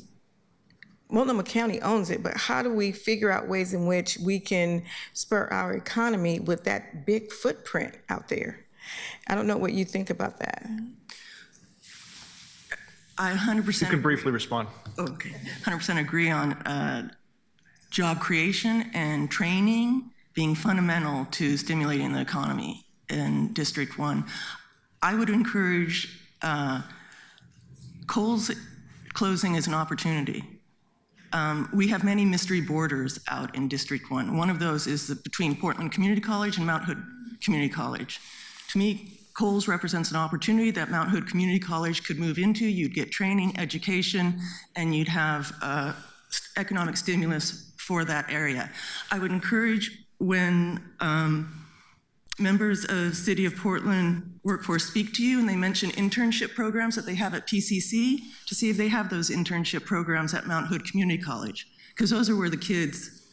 Multnomah County owns it, but how do we figure out ways in which we can spur our economy with that big footprint out there? I don't know what you think about that. I 100%. You can briefly respond. Okay, 100% agree on job creation and training being fundamental to stimulating the economy in District 1. I would encourage Kohl's closing as an opportunity. We have many mystery borders out in District 1. One of those is between Portland Community College and Mount Hood Community College. To me, Kohl's represents an opportunity that Mount Hood Community College could move into. You'd get training, education, and you'd have economic stimulus for that area. I would encourage when members of City of Portland workforce speak to you and they mention internship programs that they have at PCC, to see if they have those internship programs at Mount Hood Community College, because those are where the kids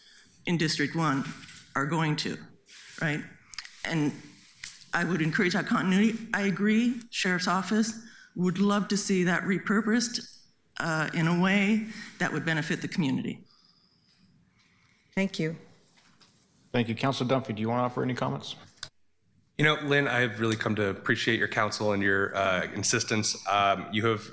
in District 1 are going to, right? And I would encourage that continuity. I agree, Sheriff's Office would love to see that repurposed in a way that would benefit the community. Thank you. Thank you. Councilor Dunphy, do you want to offer any comments? Lynn, I have really come to appreciate your counsel and your insistence. You've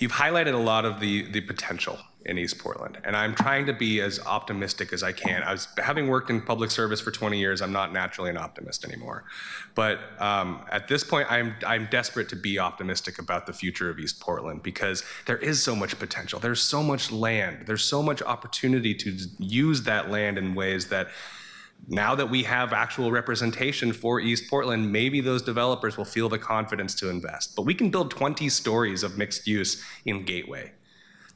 highlighted a lot of the potential in East Portland, and I'm trying to be as optimistic as I can. Having worked in public service for 20 years, I'm not naturally an optimist anymore. But at this point, I'm desperate to be optimistic about the future of East Portland, because there is so much potential. There's so much land. There's so much opportunity to use that land in ways that, now that we have actual representation for East Portland, maybe those developers will feel the confidence to invest. But we can build 20 stories of mixed use in Gateway.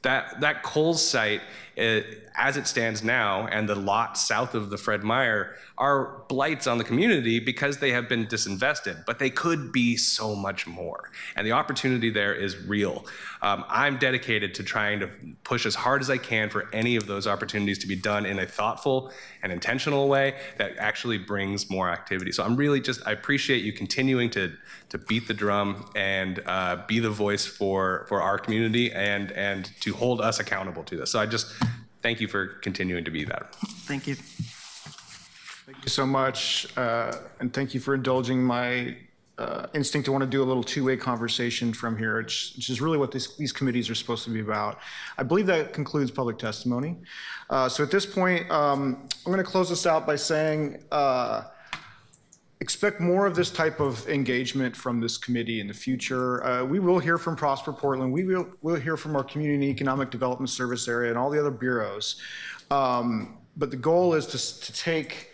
That Coles site, as it stands now, and the lot south of the Fred Meyer are blights on the community because they have been disinvested, but they could be so much more. And the opportunity there is real. I'm dedicated to trying to push as hard as I can for any of those opportunities to be done in a thoughtful and intentional way that actually brings more activity. So I appreciate you continuing to beat the drum and be the voice for our community and to hold us accountable to this. So I just thank you for continuing to be that. Thank you. Thank you so much, and thank you for indulging my instinct to want to do a little two-way conversation from here, which is really what these committees are supposed to be about. I believe that concludes public testimony. So at this point, I'm going to close this out by saying, expect more of this type of engagement from this committee in the future. We will hear from Prosper Portland. We'll hear from our Community and Economic Development Service area and all the other bureaus. But the goal is to take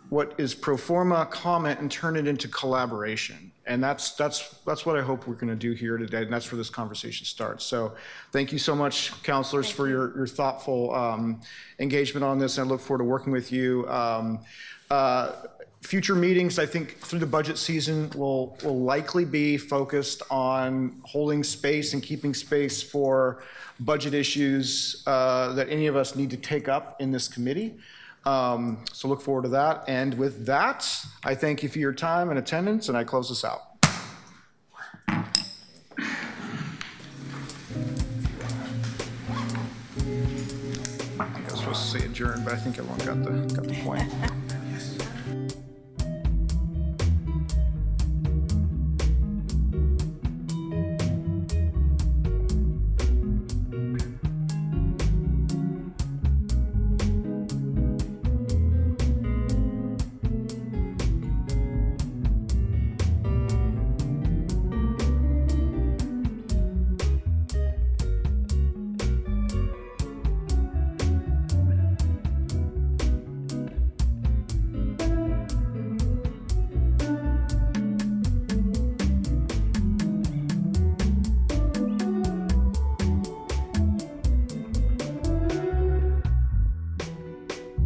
what is pro forma comment and turn it into collaboration. And that's what I hope we're going to do here today, and that's where this conversation starts. So thank you so much, counselors, for your thoughtful engagement on this, and I look forward to working with you. Future meetings, I think, through the budget season will likely be focused on holding space and keeping space for budget issues that any of us need to take up in this committee. So look forward to that. And with that, I thank you for your time and attendance, and I close this out. I think I was supposed to say adjourn, but I think everyone got the point.